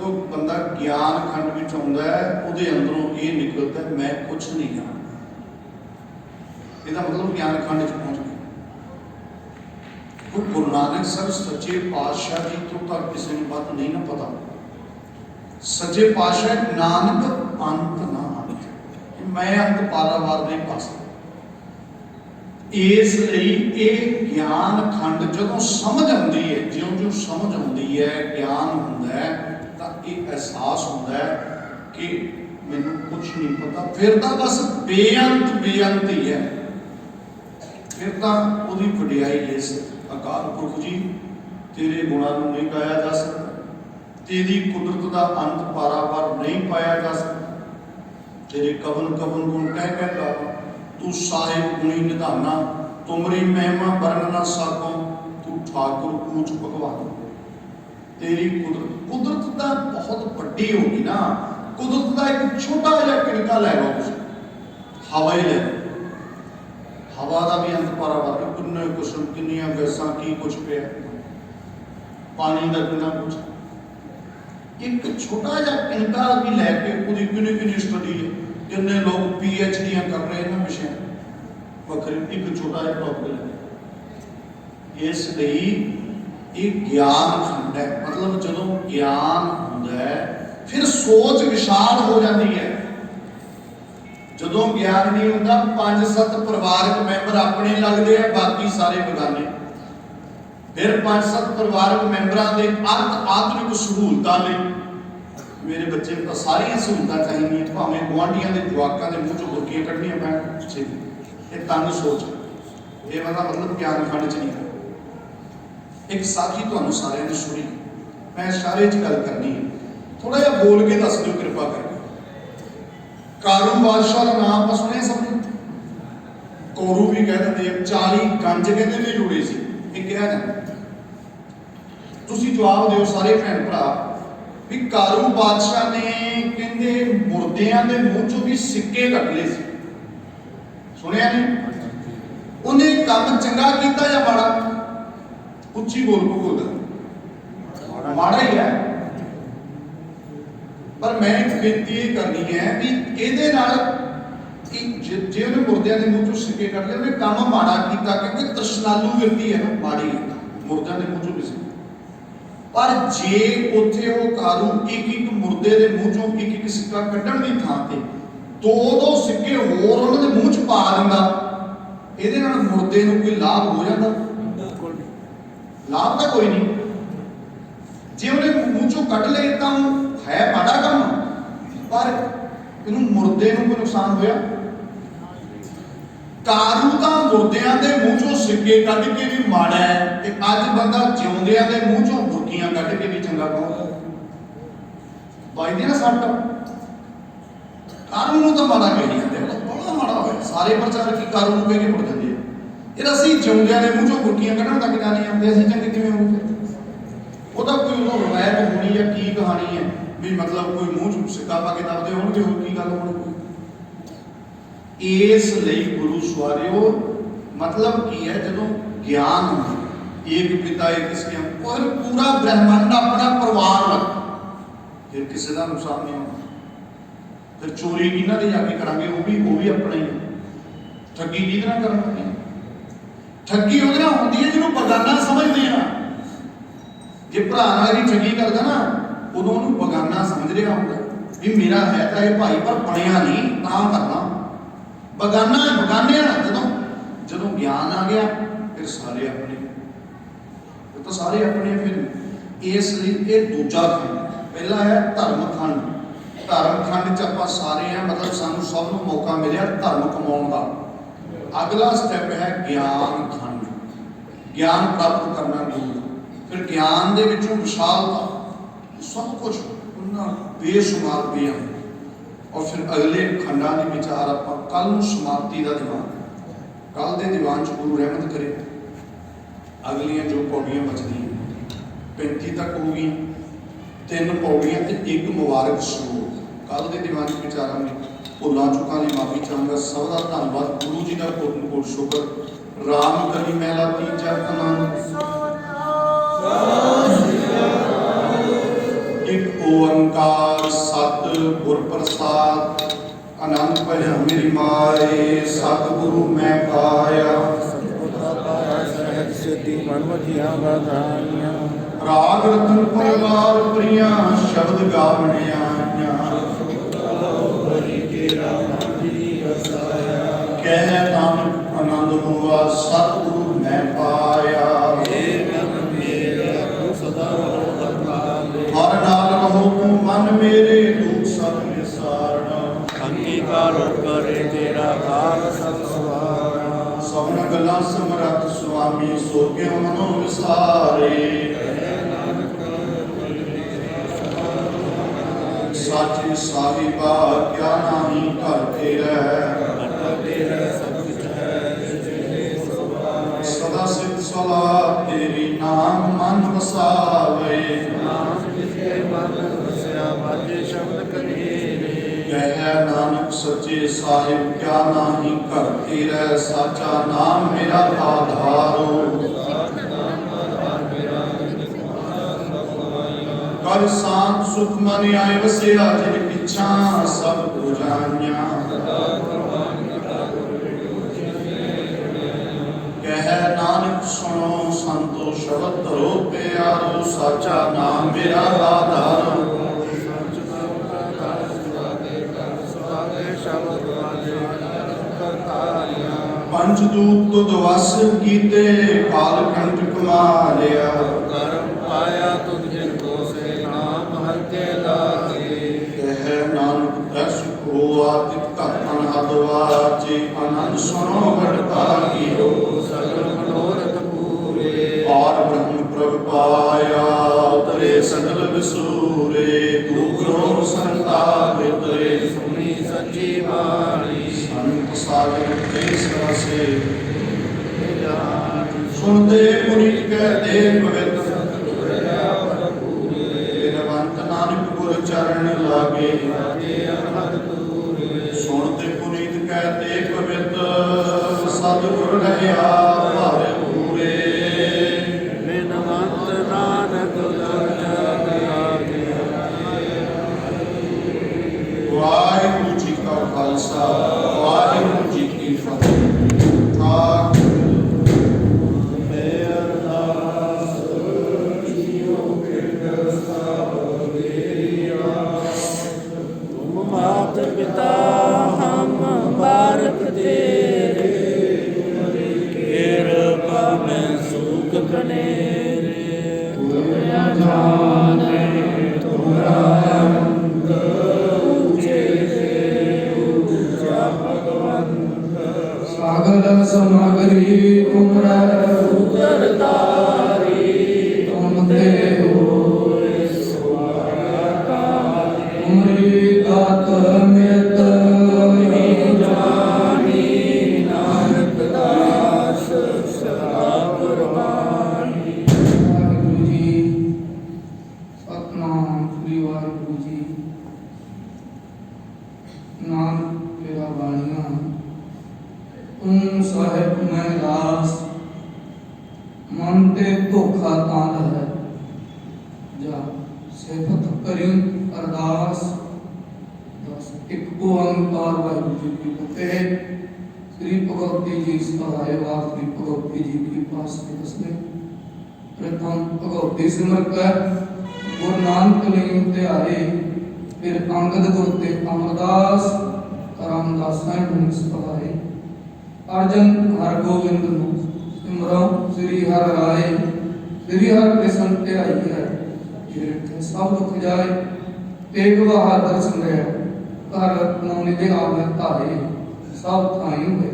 ਜਦੋਂ ਬੰਦਾ ਗਿਆਨ ਖੰਡ ਵਿੱਚ ਆਉਂਦਾ ਹੈ ਉਹਦੇ ਅੰਦਰੋਂ ਇਹ ਨਿਕਲਦਾ ਮੈਂ ਕੁਛ ਨਹੀਂ ਹਾਂ। ਇਹਦਾ ਮਤਲਬ ਗਿਆਨ ਖੰਡ 'ਚ ਪਹੁੰਚ ਗਿਆ। ਗੁਰੂ ਨਾਨਕ ਸਾਹਿਬ ਸੱਚੇ ਪਾਤਸ਼ਾਹ ਜੀ ਤੋਂ ਤਾਂ ਕਿਸੇ ਨੂੰ ਬਾਤ ਨਹੀਂ ਨਾ ਪਤਾ। ਸੱਚੇ ਪਾਤਸ਼ਾਹ ਨਾਨਕ ਅੰਤ ਨਾ ਅੰਤ, ਮੈਂ ਅੰਤ ਪਾਰਾਵਾਰ ਨਹੀਂ ਪਾ ਸਕਦਾ। ਇਸ ਲਈ ਇਹ ਗਿਆਨ ਖੰਡ ਜਦੋਂ ਸਮਝ ਆਉਂਦੀ ਹੈ, ਜਿਉਂ-ਜਿਉਂ ਸਮਝ ਆਉਂਦੀ ਹੈ, ਗਿਆਨ ਹੁੰਦਾ ਹੈ, ਤਾਂ ਇਹ ਅਹਿਸਾਸ ਹੁੰਦਾ ਹੈ ਕਿ ਮੈਨੂੰ ਕੁਛ ਨਹੀਂ ਪਤਾ। ਫਿਰ ਤਾਂ ਬਸ ਬੇਅੰਤ ਬੇਅੰਤ ਹੀ ਹੈ। ਫਿਰ ਤਾਂ ਉਹਦੀ ਵਡਿਆਈ ਇਸ ਅਕਾਲ ਪੁਰਖ ਜੀ ਤੇਰੇ ਗੁਣਾਂ ਨੂੰ ਨਹੀਂ ਗਾਇਆ ਜਾ ਸਕਦਾ, ਤੇਰੀ ਕੁਦਰਤ ਦਾ ਅੰਤ ਪਾਰਾਵਾਰ ਨਹੀਂ ਪਾਇਆ ਜਾ ਸਕਦਾ। ਤੇਰੇ ਕਵਨ ਕਵਨ ਗੁਣ ਕਹਿ ਕਹਿ ਗਾਵਾਂ, ਤੂੰ ਸਾਹਿਬ ਗੁਣੀ ਨਿਧਾਨਾ, ਤੁਮਰੀ ਮਹਿਮਾ ਵਰਨ ਨਾ ਸਾਕੋ, ਤੂੰ ਠਾਕੁਰ ਊਚ ਭਗਵਾਨ। ਤੇਰੀ ਕੁਦਰਤ ਤਾਂ ਬਹੁਤ ਵੱਡੀ ਹੋ ਗਈ ਨਾ। ਕੁਦਰਤ ਦਾ ਇੱਕ ਛੋਟਾ ਜਿਹਾ ਕਿਣਕਾ ਲੈ ਲਓ ਤੁਸੀਂ, ਹਵਾ ਹੀ ਲੈ ਲਓ। ਹਵਾ ਦਾ ਵੀ ਅੰਤ ਪਾਰਾਵਾਰ, ਕਿੰਨੇ ਕੁਸਮ, ਕਿੰਨੀਆਂ ਗੈਸਾਂ, ਕੀ ਕੁਛ ਪਿਆ, ਪਾਣੀ ਦਾ ਕਿੰਨਾ ਕੁਛ। ਇੱਕ ਛੋਟਾ ਜਿਹਾ ਕਿਣਕਾ ਵੀ ਲੈ ਕੇ ਉਹਦੀ ਕਿੰਨੀ ਕਿੰਨੀ ਸਟੱਡੀ ਹੈ। ਕਿੰਨੇ ਲੋਕ PhDਆਂ ਕਰ ਰਹੇ ਇਹਨਾਂ ਵਿਸ਼ਿਆਂ ਵੱਖਰੇ, ਇੱਕ ਛੋਟਾ ਜਿਹਾ ਟੌਪਿਕ ਲੈ। ਇਸ ਲਈ ਇਹ ਗਿਆਨ ਖੰਡ ਹੈ। ਮਤਲਬ ਜਦੋਂ ਗਿਆਨ ਹੁੰਦਾ ਹੈ ਫਿਰ ਸੋਚ ਵਿਸ਼ਾਲ ਹੋ ਜਾਂਦੀ ਹੈ। ਜਦੋਂ ਗਿਆਨ ਨਹੀਂ ਹੁੰਦਾ 5-7 ਪਰਿਵਾਰਕ ਮੈਂਬਰ ਆਪਣੇ ਲੱਗਦੇ ਆ, ਬਾਕੀ ਸਾਰੇ ਬੇਗਾਨੇ। ਫਿਰ 5-7 ਪਰਿਵਾਰਕ ਮੈਂਬਰਾਂ ਦੇ ਆਧੁਨਿਕ ਸਹੂਲਤਾਂ ਲਈ, ਮੇਰੇ ਬੱਚੇ ਨੂੰ ਤਾਂ ਸਾਰੀਆਂ ਸਹੂਲਤਾਂ ਚਾਹੀਦੀਆਂ, ਭਾਵੇਂ ਗੁਆਂਢੀਆਂ ਦੇ ਜਵਾਕਾਂ ਦੇ ਮੂੰਹ ਚੋਂ ਬੁਰਕੀਆਂ ਕੱਢਣੀਆਂ ਪੈਣ। ਇਹ ਤੰਗ ਸੋਚ, ਇਹ ਮਤਲਬ ਗਿਆਨ ਖੰਡ 'ਚ ਨਹੀਂ। ਇੱਕ ਸਾਖੀ ਤੁਹਾਨੂੰ ਸਾਰਿਆਂ ਨੇ ਸੁਣੀ, ਮੈਂ ਸਾਰੇ 'ਚ ਗੱਲ ਕਰਨੀ ਹੈ, ਥੋੜਾ ਜਿਹਾ ਬੋਲ ਕੇ ਦੱਸ ਦਿਓ ਕਿਰਪਾ ਕਰਕੇ। ਕਾਰੂ ਬਾਦਸ਼ਾਹ ਦਾ ਨਾਮ ਆਪਾਂ ਸੁਣਿਆ ਸਭ ਨੇ, ਕੋਰੂ ਵੀ ਕਹਿ ਦਿੰਦੇ ਆ, 40 ਗੰਜ ਕਹਿੰਦੇ ਵੀ ਜੁੜੇ ਸੀ, ਇਹ ਕਿਹਾ ਜਾਂਦਾ। ਤੁਸੀਂ ਜਵਾਬ ਦਿਓ ਸਾਰੇ ਭੈਣ ਭਰਾ ਵੀ ਕਾਰੂ ਬਾਦਸ਼ਾਹ ਨੇ ਕਹਿੰਦੇ ਮੁਰਦਿਆਂ ਦੇ ਮੂੰਹ ਚੋਂ ਵੀ ਸਿੱਕੇ ਕੱਢ ਲਏ ਸੀ, ਸੁਣਿਆ ਨਹੀਂ? ਉਹਨੇ ਕੰਮ ਚੰਗਾ ਕੀਤਾ ਜਾਂ ਮਾੜਾ? ਉੱਚੀ ਬੋਲ ਬੋਲਦਾ ਮਾੜਾ ਹੀ ਹੈ। ਪਰ ਮੈਂ ਇੱਕ ਬੇਨਤੀ ਇਹ ਕਰਨੀ ਹੈ ਵੀ ਇਹਦੇ ਨਾਲ ਜੇ ਉਹਨੇ ਮੁਰਦਿਆਂ ਦੇ ਮੂੰਹ ਚੋਂ ਸਿੱਕੇ ਕੱਢ ਲਏ, ਉਹਨੇ ਕੰਮ ਮਾੜਾ ਕੀਤਾ, ਕਿਉਂਕਿ ਤ੍ਰਿਸ਼ਨਾਲੂ ਵਿਅਕਤੀ ਹੈ ਨਾ, ਮਾੜੀ ਹੈ ਮੁਰਦਿਆਂ ਦੇ ਮੂੰਹ ਚੋਂ ਵੀ ਸਿੱਕੇ। ਪਰ ਜੇ ਉੱਥੇ ਉਹ ਕਾਰੂ ਇੱਕ ਮੁਰਦੇ ਦੇ ਮੂੰਹ ਚੋਂ ਇੱਕ ਸਿੱਕਾ ਕੱਢਣ ਦੀ ਥਾਂ ਤੇ 2-2 ਸਿੱਕੇ ਹੋਰ ਉਹਨਾਂ ਦੇ ਮੂੰਹ 'ਚ ਪਾ ਦਿੰਦਾ, ਇਹਦੇ ਨਾਲ ਮੁਰਦੇ ਨੂੰ ਕੋਈ ਲਾਭ ਹੋ ਜਾਂਦਾ? ਲਾਭ ਤਾਂ ਕੋਈ ਨਹੀਂ। ਜੇ ਉਹਨੇ ਮੂੰਹ ਚੋਂ ਕੱਢ ਲਏ ਤਾਂ ਹੈ ਮਾੜਾ ਕੰਮ, ਪਰ ਇਹਨੂੰ ਮੁਰਦੇ ਨੂੰ ਕੋਈ ਨੁਕਸਾਨ ਹੋਇਆ? ਕਾਰੂ ਤਾਂ ਮੁਰਦਿਆਂ ਦੇ ਮੂੰਹ ਚੋਂ ਸਿੱਕੇ ਕੱਢ ਕੇ ਵੀ ਮਾੜਾ ਹੈ, ਤੇ ਅੱਜ ਬੰਦਾ ਜਿਉਂਦਿਆਂ ਦੇ ਮੂੰਹ ਚੋਂ ਬੁਰਕੀਆਂ ਕੱਢ ਕੇ ਵੀ ਚੰਗਾ ਕਹੂਗਾ। ਵੱਜਦੀ ਨਾ ਸੱਟ। ਕਾਰੂ ਨੂੰ ਤਾਂ ਮਾੜਾ ਕਹੀ ਜਾਂਦੇ, ਬੜਾ ਮਾੜਾ ਹੋਇਆ। ਸਾਰੇ ਪ੍ਰਚਾਰ ਕੀ ਕਾਰੂ ਨੂੰ ਕਹਿ ਕੇ ਮੁੜ ਜਾਂਦੇ ਆ। ਇਹ ਅਸੀਂ ਜਿਉਂਦਿਆਂ ਦੇ ਮੂੰਹ ਚੋਂ ਬੁਰਕੀਆਂ ਕੱਢਣ ਤੱਕ ਜਾਣੇ ਆਉਂਦੇ, ਅਸੀਂ ਚੰਗੇ ਕਿਵੇਂ ਹੋਊਗੇ? ਉਹਦਾ ਕੋਈ ਉਹ ਰਵਾਇਤ ਹੋਣੀ ਹੈ, ਕੀ ਕਹਾਣੀ ਹੈ ਵੀ ਮਤਲਬ ਕੋਈ ਮੂੰਹ ਚ ਸਿੱਕਾ ਪਾ ਕੇ ਦੱਬਦੇ ਹੋਣਗੇ, ਹੋਰ ਕੀ ਗੱਲ ਹੋਣੀ ਕੋਈ? ਇਸ ਲਈ ਗੁਰੂ ਸਵਾਰਿਓ ਮਤਲਬ ਕੀ ਹੈ, ਜਦੋਂ ਗਿਆਨ ਹੁੰਦਾ, ਇੱਕ ਪਿਤਾ ਇੱਕ ਸਿਆਮ, ਔਰ ਪੂਰਾ ਬ੍ਰਹਿਮੰਡ ਆਪਣਾ ਪਰਿਵਾਰ ਲੱਗਦਾ, ਫਿਰ ਕਿਸੇ ਦਾ ਨੁਕਸਾਨ ਨਹੀਂ ਹੁੰਦਾ। ਫਿਰ ਚੋਰੀ ਕਿਹਨਾਂ ਦੇ ਜਾ ਕੇ ਕਰਾਂਗੇ? ਉਹ ਵੀ ਆਪਣਾ ਹੀ ਹੈ। ਠੱਗੀ ਕਿਹਦੇ ਨਾਲ ਕਰਾਂਗੇ? ਠੱਗੀ ਉਹਦੇ ਨਾਲ ਹੁੰਦੀ ਹੈ ਜਿਹਨੂੰ ਬਗਾਨਾ ਸਮਝਦੇ ਆ। ਜੇ ਭਰਾ ਨਾਲ ਵੀ ਠੱਗੀ ਕਰਦਾ ਨਾ, ਉਦੋਂ ਉਹਨੂੰ ਬਗਾਨਾ ਸਮਝ ਰਿਹਾ ਹੁੰਦਾ ਵੀ ਮੇਰਾ ਹੈ ਤਾਂ ਇਹ ਭਾਈ, ਪਰ ਬਣਿਆ ਨਹੀਂ ਤਾਂ ਕਰਨਾ। ਬਗਾਨਿਆਂ ਜਦੋਂ ਗਿਆਨ ਆ ਗਿਆ ਫਿਰ ਸਾਰੇ ਆਪਣੇ, ਫਿਰ ਤਾਂ ਸਾਰੇ ਆਪਣੇ। ਫਿਰ ਇਸ ਲਈ ਇਹ ਦੂਜਾ ਖੰਡ, ਪਹਿਲਾ ਹੈ ਧਰਮ ਖੰਡ। ਧਰਮ ਖੰਡ 'ਚ ਆਪਾਂ ਸਾਰੇ ਆ, ਮਤਲਬ ਸਾਨੂੰ ਸਭ ਨੂੰ ਮੌਕਾ ਮਿਲਿਆ ਧਰਮ ਕਮਾਉਣ ਦਾ। ਅਗਲਾ ਸਟੈਪ ਹੈ ਗਿਆਨ ਖੰਡ, ਗਿਆਨ ਪ੍ਰਾਪਤ ਕਰਨਾ ਗੁਰੂ। ਫਿਰ ਗਿਆਨ ਦੇ ਵਿੱਚੋਂ ਵਿਸ਼ਾਲਤਾ, ਸਭ ਕੁਝ ਉਹਨਾਂ ਬੇਸ਼ੁਮਾਰ ਬੇਅੰਤ। ਔਰ ਫਿਰ ਅਗਲੇ ਖੰਡਾਂ ਦੇ ਵਿਚਾਰ ਆਪਾਂ ਕੱਲ ਨੂੰ ਸਮਾਪਤੀ ਦਾ ਦੀਵਾਨ, ਕੱਲ ਦੇ ਦੀਵਾਨ 'ਚ ਗੁਰੂ ਰਹਿਮਤ ਕਰੇ। ਅਗਲੀਆਂ ਜੋ ਪੌੜੀਆਂ ਬਚਦੀਆਂ 35 ਤੱਕ ਹੋ ਗਈਆਂ, 3 ਪੌੜੀਆਂ ਤੇ 1 ਮੁਬਾਰਕ ਸ਼ਲੋਕ ਕੱਲ ਦੇ ਦੀਵਾਨ 'ਚ ਵਿਚਾਰਾਂਗੇ। ਭੁੱਲਾਂ ਚੁੱਕਾਂ ਦੀ ਮਾਫੀ ਚਾਹਾਂਗਾ। ਸਭ ਦਾ ਧੰਨਵਾਦ, ਗੁਰੂ ਜੀ ਦਾ ਕੋਟਿ ਕੋਟਿ ਸ਼ੁਕਰ। ਰਾਮ ਕਲੀ ਮਹਿਲਾ ਤੀਜਾ ਆਨੰਦ। ਇੱਕ ਓਮ ਨਾਨਕ ਭਜਨ ਮੇਰੀ ਮਾਏ, ਸਤਿਗੁਰੂ ਮੈਂ ਪਾਇਆ। ਸਹਿਜ ਸਿੱਧੀ ਮਨ ਵਜੀਆਂ ਵਧਾਈਆਂ। ਰਾਗ ਰਤਨ ਪਰਿਵਾਰ ਪ੍ਰਿਆ, ਸ਼ਬਦ ਗਾਵਣ ਆਈਆਂ। ਕਹਿ ਨਾਨਕ ਆਨੰਦ ਹੋਆ, ਸਤਿਗੁਰੂ ਮੈਂ ਪਾਇਆ। ਹਰ ਨਾਲ ਰਹੋ ਤੂੰ ਮਨ ਮੇਰੇ, ਦੁਖ ਸਭ ਨਿਸਾਰਣਾ। ਅੰਗੀਕਾਰੋ ਕਰੇ ਤੇਰਾ ਕਾਲ ਸੰਸਵਾਰਾ। ਸਭਨ ਗੱਲਾਂ ਸਮਰੱਥ ਸੁਆਮੀ, ਸੋ ਕਿਉ ਮਨੋ ਵਿਸਾਰੇ। ਸਾਚੇ ਸਾਹਿਬਾ ਕਿਆ ਨਾਹੀ ਘਰ ਤੇਰਾ। ਸਦਾ ਸਿੱਧ ਸਲਾਹ ਤੇਰੀ, ਨਾਮ ਮਨ ਵਸਾਵੇ। ਕਹਿ ਨਾਨਕ ਸੱਚੇ ਸਾਹਿਬ ਕਿਆ ਨਾਹੀ ਘਰ ਤੇਰਾ। ਸਾਚਾ ਨਾਮ ਮੇਰਾ ਆਧਾਰੋ। ਕਰ ਸਾਂਤ ਸੁਖ ਮਨ ਆਏ ਵਸਿਆ, ਜਿਨ ਪਿਛਾਂ ਸਭ ਪੁਜਾਈਆਂ। ਕਹਿ ਨਾਨਕ ਸੁਣੋ ਸੰਤੋ ਸ਼ਬਦ ਧਰੋ ਪਿਆਰੋ। ਸਾਚਾ ਨਾਮ ਮੇਰਾ ਆਧਾਰੋ। ਪੰਜ ਦੂਤ ਤੁਧ ਵਸ ਕੀਤੇ, ਕਾਲ ਕੰਟਕ ਮਾਰਿਆ। ਕਰਮ ਪਾਇਆ ਤੁਧ ਜਿਨ ਕੋ ਸੇ, ਨਾਮ ਹਰਿ ਕੇ ਲਾਗੇ। ਕਹਿ ਨਾਨਕ ਦਸ ਕੋ ਆਦਿਕ ਤਕ ਅਨਹਦ ਵਾਚੇ। ਆਨੰਦ ਸੁਣੋ ਵਡ ਭਾਗੀਓ, ਸਗਲ ਮਨੋਰਥ ਪੂਰੇ। ਔਰ ਬ੍ਰਹਮ ਪ੍ਰਭ ਪਾਇਆ, ਉਤਰੇ ਸਗਲ ਵਿਸੂਰੇ। ਦੂਖਰੋ ਸੰਤਾਪ ਉਤਰੇ, ਸੁਣੀ ਸੱਚੀ ਬਾਣੀ। ਸੰਤ ਸਾਗਰ ਤੇ ਸਵਾਸੇ। ਸੁਣਦੇ ਪੁਨੀਤ ਕਹਦੇ ਪਵਿੱਤ। ਬਿਨਵੰਤ ਨਾਨਕ ਗੁਰ ਚਰਨ ਲਾਗੇ। ਸੁਣਦੇ ਪੁਨੀਤ ਕਹਦੇ ਪਵਿੱਤ, ਸਤਿਗੁਰ ਰਹਿਆ ਭਾਰੇ ਪੂਰੇ। ਬਿਨਵੰਤ ਨਾਨਕ ਗੁਰ ਚਰਨ ਲਾਗੇ। ਵਾਹਿਗੁਰੂ ਜੀ ਕਾ ਖਾਲਸਾ, ਵਾਹਿਗੁਰੂ ਜੀ ਕੀ ਫਤਿਹ। ਠਾਕ ਮਾਤ ਪਿਤਾ ਹਮ ਬਾਰਕ ਤੇਰੇ। ਕਿਰਪਾ ਮੈਂ ਸੁਖ ਕਨੇਰੇ। ਤੁਮਰਾ ਜਾਣੇ ਤੁਮਰਾ ਅੰਤ, ਉੱਚੇ ਤੇ ਉੱਚਾ ਭਗਵੰਤ। ਸਾਗਰ ਸਮਗਰੀ ਤੁਮਰਾ ਉਦਰਤਾਰੀ। ਤੁਮ ਤੇ ਹੋਏ ਸੁਆਗਤਾ। ਤੁਮਰੀ ਦਾਤ ਮਿਤ ਜਾਨੀ, ਨਾਨਕ ਦਾਸ ਸਦਾ ਕੁਰਬਾਨੀ। ਵਾਹਿਗੁਰੂ ਜੀ। ਸਤਿਨਾਮ ਸ੍ਰੀ ਵਾਹਿਗੁਰੂ ਜੀ। ਨਾਨਕ ਤੇਰਾ ਬਾਣੀਆਂ, ਤੂੰ ਸਾਹਿਬ ਮੈਂ ਦਾਸ। ਮਨ ਤੇ ਧੋਖਾ ਤਾਂ ਹੈ, ਜਾ ਸਿਫਤ ਕਰੀ ਅਰਦਾਸ। ਦਸ ਇੱਕ ਓੰਕਾਰ ਵਾਹਿਗੁਰੂ ਜੀ ਕੀ ਫਤਿਹ। ਸ੍ਰੀ ਭਗਵਤੀ ਜੀ ਸਹਾਇ ਵਾਰ ਸ੍ਰੀ ਭਗਵਤੀ ਜੀ ਕੀ ਪਾਸ ਕੇ ਦਸਵੇਂ। ਪ੍ਰਥਮ ਭਗਵਤੀ ਸਿਮਰਤ ਗੁਰੂ ਨਾਨਕ ਲਈ ਧਿਆਏ। ਫਿਰ ਅੰਗਦ ਗੁਰ ਤੇ ਅਮਰਦਾਸ, ਰਾਮਦਾਸ ਸਾਹਿਬ ਨੂੰ ਸਹਾਇ। ਅਰਜਨ ਹਰ ਗੋਬਿੰਦ ਨੂੰ ਸਿਮਰੋ, ਸ੍ਰੀ ਹਰਿ ਰਾਏ। ਸ੍ਰੀ ਹਰਿ ਕ੍ਰਿਸ਼ਨ ਧਿਆਈ ਹੈ, ਜਿਰਥੇ ਸਭ ਦੁਖ ਜਾਏ। ਤੇਗ ਬਹਾਦਰ ਸੰਗਿਆ, ਘਰ ਨੌ ਨਿਧੇ ਆਵੇ ਧਾਰੇ। ਸਭ ਥਾਈ ਹੋਏ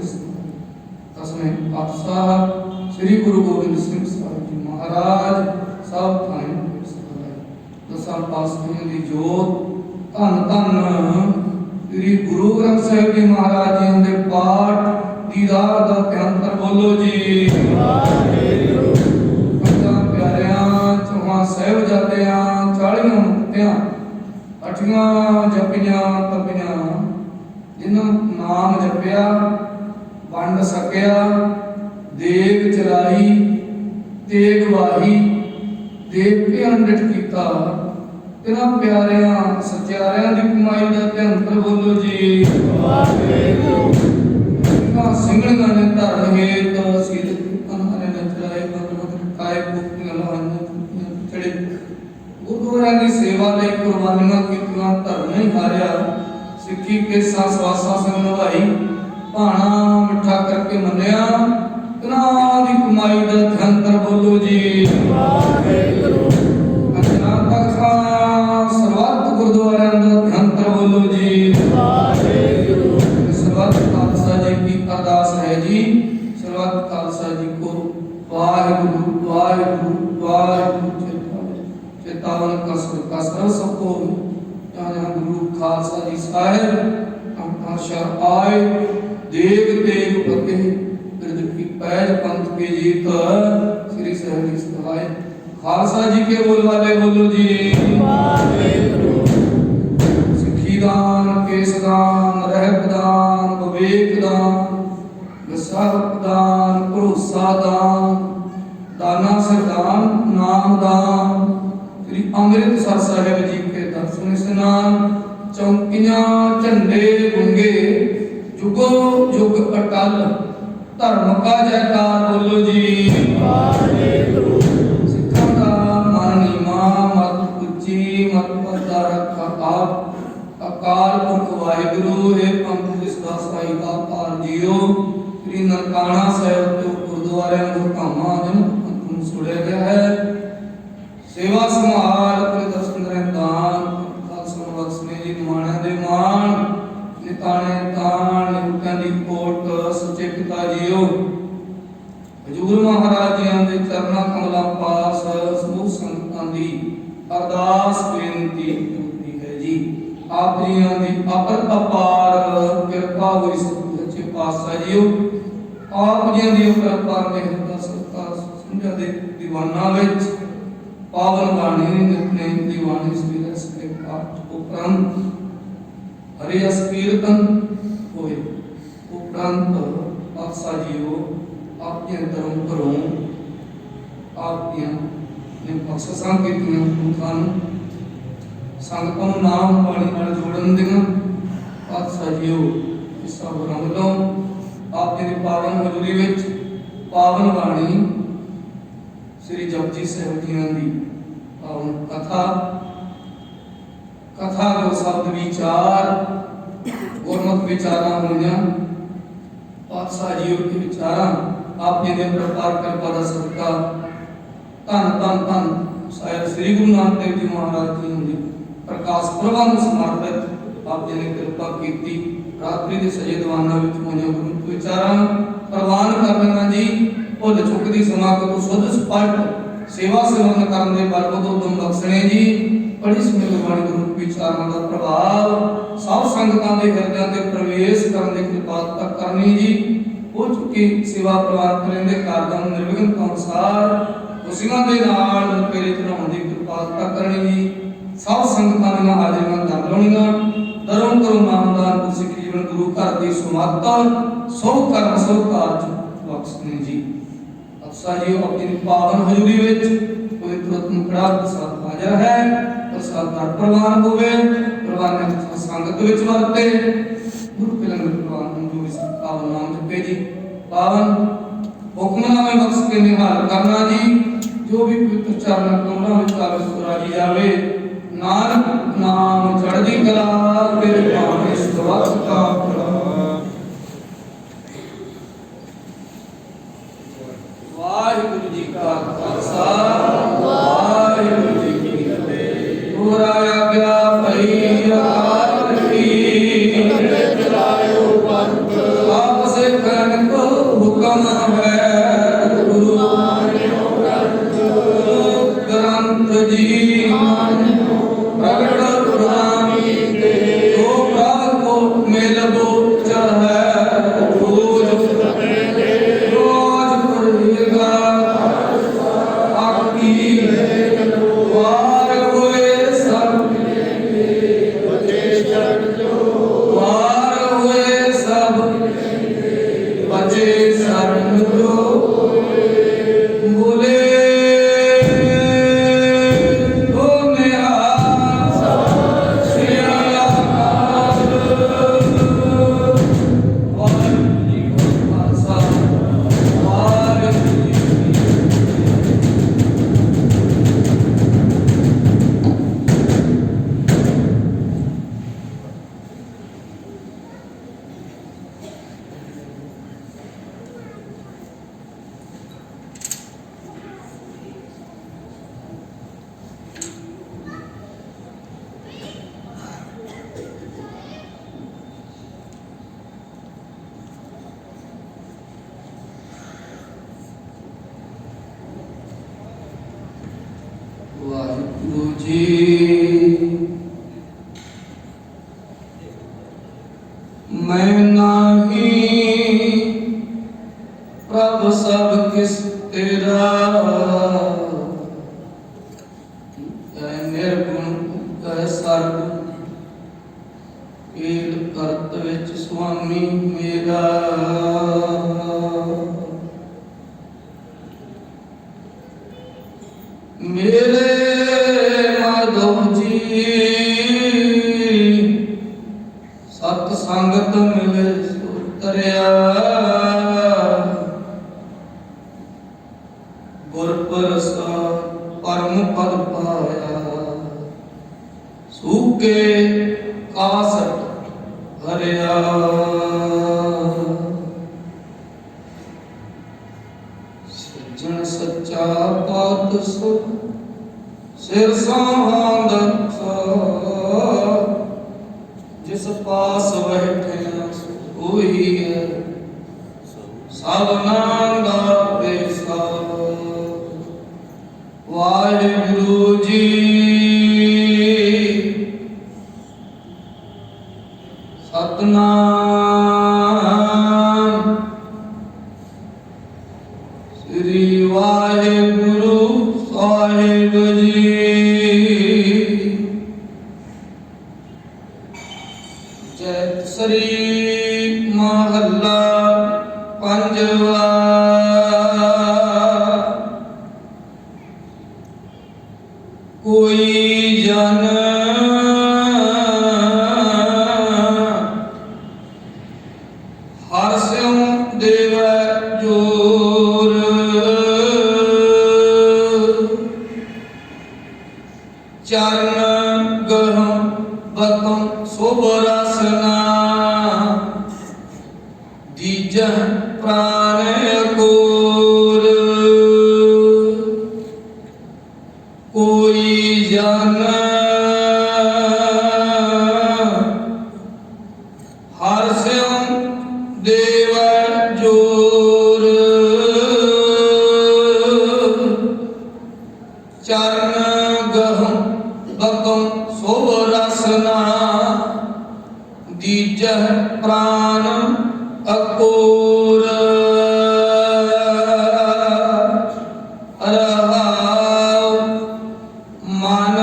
ਤਸਮੇ ਪਾਤਸ਼ਾਹ ਸ੍ਰੀ ਗੁਰੂ ਗੋਬਿੰਦ ਸਿੰਘ ਸਾਹਿਬ ਜੀ ਮਹਾਰਾਜ। ਸਭ ਥਾਈ ਹੋਏ ਦਸਾਂ ਪਾਤਸ਼ਾਹਾਂ ਦੀ ਜੋਤ। ਧੰਨ ਧੰਨ ਸ੍ਰੀ ਗੁਰੂ ਗ੍ਰੰਥ ਸਾਹਿਬ ਜੀ ਮਹਾਰਾਜ ਜੀ ਦੇ ਪਾਠ ਦੀਦਾਰ ਦਾ ਭਿਅੰਤਰ ਬੋਲੋ ਜੀ। ਵਾਹਿਗੁਰੂ। ਪੰਜਾਂ ਪਿਆਰਿਆਂ, ਚੌਹਾਂ ਸਾਹਿਬਜ਼ਾਦਿਆਂ, 40 ਮੁਕਤਿਆਂ, 8 ਜਪੀਆਂ ਤਪੀਆਂ। ਜਿਨ੍ਹਾਂ ਨਾਮ ਜਪਿਆ, ਵੰਡ ਸਕਿਆ, ਦੇਗ ਚਲਾਈ, ਤੇਗ ਵਾਹੀ, ਦੇਵ ਕੇ ਅੰਡਿਤ ਕੀਤਾ तिन्हां प्यारियां सत्यारियां दी कमाई दा धन बोलो जी। तिन्हां ਸਿੰਘਣੀਆਂ ने धर्म हेत सील अनारे ने चलाए भगवत काय भुखियां लहाइयां पिछड़े गुरुद्वारियां दी सेवा लई कुर्बानियां कीतियां धर्म नहीं हारिया सिੱਖੀ ਕੇਸਾਂ ਸਵਾਸਾਂ ਸੰਗ ਨਿਭਾਈ ਭਾਣਾ ਮਿੱਠਾ ਕਰਕੇ ਮੰਨਿਆ ਤਿਨਾਂ ਦੀ ਕਮਾਈ ਦਾ ਧਿਆਨ ਬੋਲੋ ਜੀ। ਵਾਹਿਗੁਰੂ ਅਜਨਾ ਤਖਤਾਂ ਸਰਬੱਤ ਗੁਰਦੁਆਰਿਆਂ ਦਾ ਧਿਆਨ ਬੋਲੋ ਜੀ। ਵਾਹਿਗੁਰੂ ਸਰਬੱਤ ਖਾਲਸਾ ਜੀ ਕੀ ਅਰਦਾਸ ਹੈ ਜੀ। ਸਰਬੱਤ ਖਾਲਸਾ ਜੀ ਕੋ ਵਾਹਿਗੁਰੂ ਵਾਹਿਗੁਰੂ ਵਾਹਿਗੁਰੂ ਚੇਤਾਵਨ ਕਸਰ ਸਭ ਕੋ जहाँ गुरु खालसा जी साहिब शर आए देव तेग फतेह बिरद की पैज पंथ के जीत श्री साहिब जी सहाय खालसा जी के बोल वाले बोलो जी। सिक्खी दान केस दान रहब दान विवेक दान विसाहक दान भरोसा दान दाना सरदान नाम दान श्री अमृतसर साहिब जी के दर्शन स्नान चौकियां झंडे गुंगे जुगो जुग अटल धर्म का जयकार बोलो जी। सिखों का मन नीमा मत उच्ची मत पता रखा आप अकाल पुरख वाहिगुरु है पंथ जिसका साई का पार जियो श्री ननकाना साहिब जो गुरुद्वारे में कामा जन तुम सुड़े गया है सेवा संभाल अपने दर्शन दान खालसा बख्शने जी माणा दे मान निताने तान नित्यां दी कोट सच्चे पिता जीओ हजूर महाराज जी दे चरना कमला पास समूह संगतां दी अरदास बेनती होती है जी। आप जीआं दी अपर अपार किरपा होई सच्चे पातशाह जीओ आप जीआं दी किरपा मेहर दा सत्कार समझा दे दीवाना विच पावन बाणी नितने दीवानी श्री रस के पाठ उपरांत हरि अस कीर्तन होए उपरांत पातशाह जीओ आपके धर्म करो आपके ने बख्शिशां कीतियां तुहां संगतां नूं नाम बाणी नाल जोड़न दियां पातशाह जीओ इस सबरां वल्लों आपके दी पावन हजूरी विच पावन बाणी श्री जपजी साहिब जी दी पावन कथा कथा को शब्द विचार गुरमत विचारा होइयां पातशाह जी के विचारा आपने दे प्रकार कृपा दा सदका धन धन धन साहिब श्री गुरु नानक देव जी महाराज जी दी प्रकाश पुरबां नूं समर्पित आपने ने कृपा कीती रात्रि दे सजे दीवाना विच होइयां गुरमत विचारा प्रवान करना जी भुल चुक दी समागत तो शुद्ध स्पष्ट सेवा सेवन करन दे बल उदम बख्शणे जी। बड़ी सुंदर गुरबाणी गुरु विचारां दा प्रभाव सब संगतां दे हिरदियां ते प्रवेश करन दी कृपा करनी जी। हो चुकी सेवा प्रवान करन दे कारजां नूं निर्विघ्न अनुसार खुशियां दे नाल मेरे चढ़ाउण दी कृपा करनी जी। सब संगतां दी हाਜ਼ਰੀਆਂ दर लाउणीਆਂ धर्म करो नामदान गुरसिख जीवन गुरु घर दी सुमत सौ कर्म सौ कारज बख्शने जी। पातशाह जी अपनी पावन हजूरी विच पवित्र रत्न कड़ा प्रसाद हाजिर है प्रसाद दा प्रवान होवे प्रवान संगत विच वरते गुरु के लंगर प्रवान मंजूरी से पावन नाम जपे जी। पावन हुक्मनामे बख्श के निहाल करना जी। जो भी पवित्र चरण कमलों विच आवे सुराजी जावे नानक नाम चढ़दी कला तेरे भावे सवस का वाहिगुरु जी का खालसा वाहिगुरु जी की फतेह। पूरा आज्ञा भई अकाल की चलायो पंथ आप से करन को हुक्म है गुरु मानियो ग्रंथ जी प्रगट पुरानी के जो प्रभ को मिलबो चढ़े रोज रोज ਵਾਹਿਗੁਰੂ ਜੀ ਮੈਂ ਨਾਹੀ ਪ੍ਰਭ ਸਭ ਕਿਸ ਤੇਰਾ ਕੈ ਨਿਰਗੁਣ ਕੈ ਸਰਬ ਏਲ ਕਰਤ ਵਿੱਚ ਸੁਆਮੀ ਮੇਰਾ ਮੇਰੇ ਮਾਧਵ ਜੀ ਸਤ ਸੰਗਤ ਮਿਲੇ ਸੁਤਰਿਆ ਗੁਰ ਪ੍ਰਸਾਦ ਪਰਮ ਪਦ ਪਾਇਆ ਸੂਕੇ ਕਾਸਟ ਹਰਿਆ ਸੱਜਣ ਸੱਚਾ ਪਾਤਸ਼ਾਹ ਸਿਰ ਸਾਹੰਦ ਜਿਸ ਪਾਸ ਬੈਠਿਆ ਉਹੀ ਹੈ ਸਭਨਾਂ ਦਾ ਬੇਸਾ ਵਾਹਿਗੁਰੂ ਜੀ ਸਤਨਾਮ ਸ੍ਰੀ ਵਾਹਿਗੁਰੂ ਸਾਹਿਬ ਜੀ ਜੈ ਸ੍ਰੀ ਮਹੱਲਾ ਪੰਜਵਾ ਕੋਈ ਜਨ ਹਰਿ ਸਿਉ ਦੇਵੈ ਜੋਰ ਚਰਨ ਗਰਮ ਬਕਮ ਸੋਭ ਰਸਨਾ ਦੀਜਹ ਪ੍ਰਾਨ ਅਕੂਰ ਕੋਈ ਜਨ ਹਰਿ ਸਿਉ ਦੇਵੈ ਜੋਰ ਚਰਨ ਗਹਮ ਬਕਮ ਸੋਭ ਰਸਨਾ ਦੀਜਹ ਪ੍ਰਾਨ ਅਕੂਰ ਰਹਾਉ ਮਨ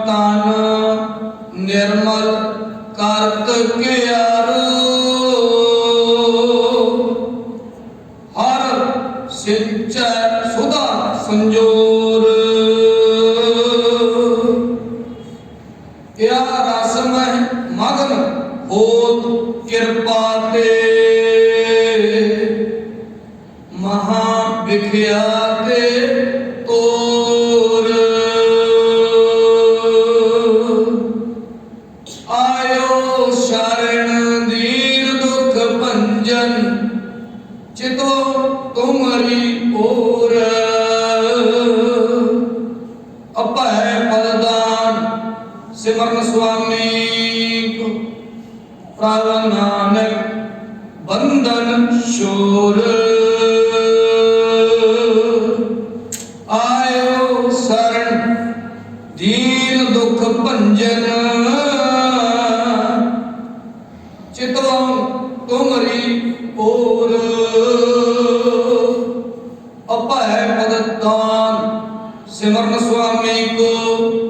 ਤਨ ਨਿਰਮਲ ਕਰਤ ਕਿਆਰੋ ਹਰ ਸਿੰਚੈ ਸੁਧਾ ਸੰਜੋਰ ਕਿਆ ਰਸ ਮਹਿ ਮਗਨ ਹੋਤ ਕਿਰਪਾ ਤੇ ਮਹਾ ਵਿਖਿਆਤੇ ਤੋਰ ਆਇਓ ਸ਼ਰਨ ਦੀਨ ਦੁਖ ਭੰਜਨ ਚਿਤੋ ਤੁਮਰੀ ਓਰ ਅਭੈ ਪਰਦਾਨ ਸਿਮਰਨ ਸੁਆਮੀ ਕੋ ਪ੍ਰਭ ਨਾਨਕ ਬੰਧਨ ਸ਼ੋਰ ਆਇਓ ਸ਼ਰਨ ਦੀਨ ਦੁਖ ਭੰਜਨ ਚਿਤਵ ਤੁਮਰੀ ਓਰ ਅਭੈ ਪਦਦਾਨ ਸਿਮਰਨ ਸੁਆਮੀ ਕੋ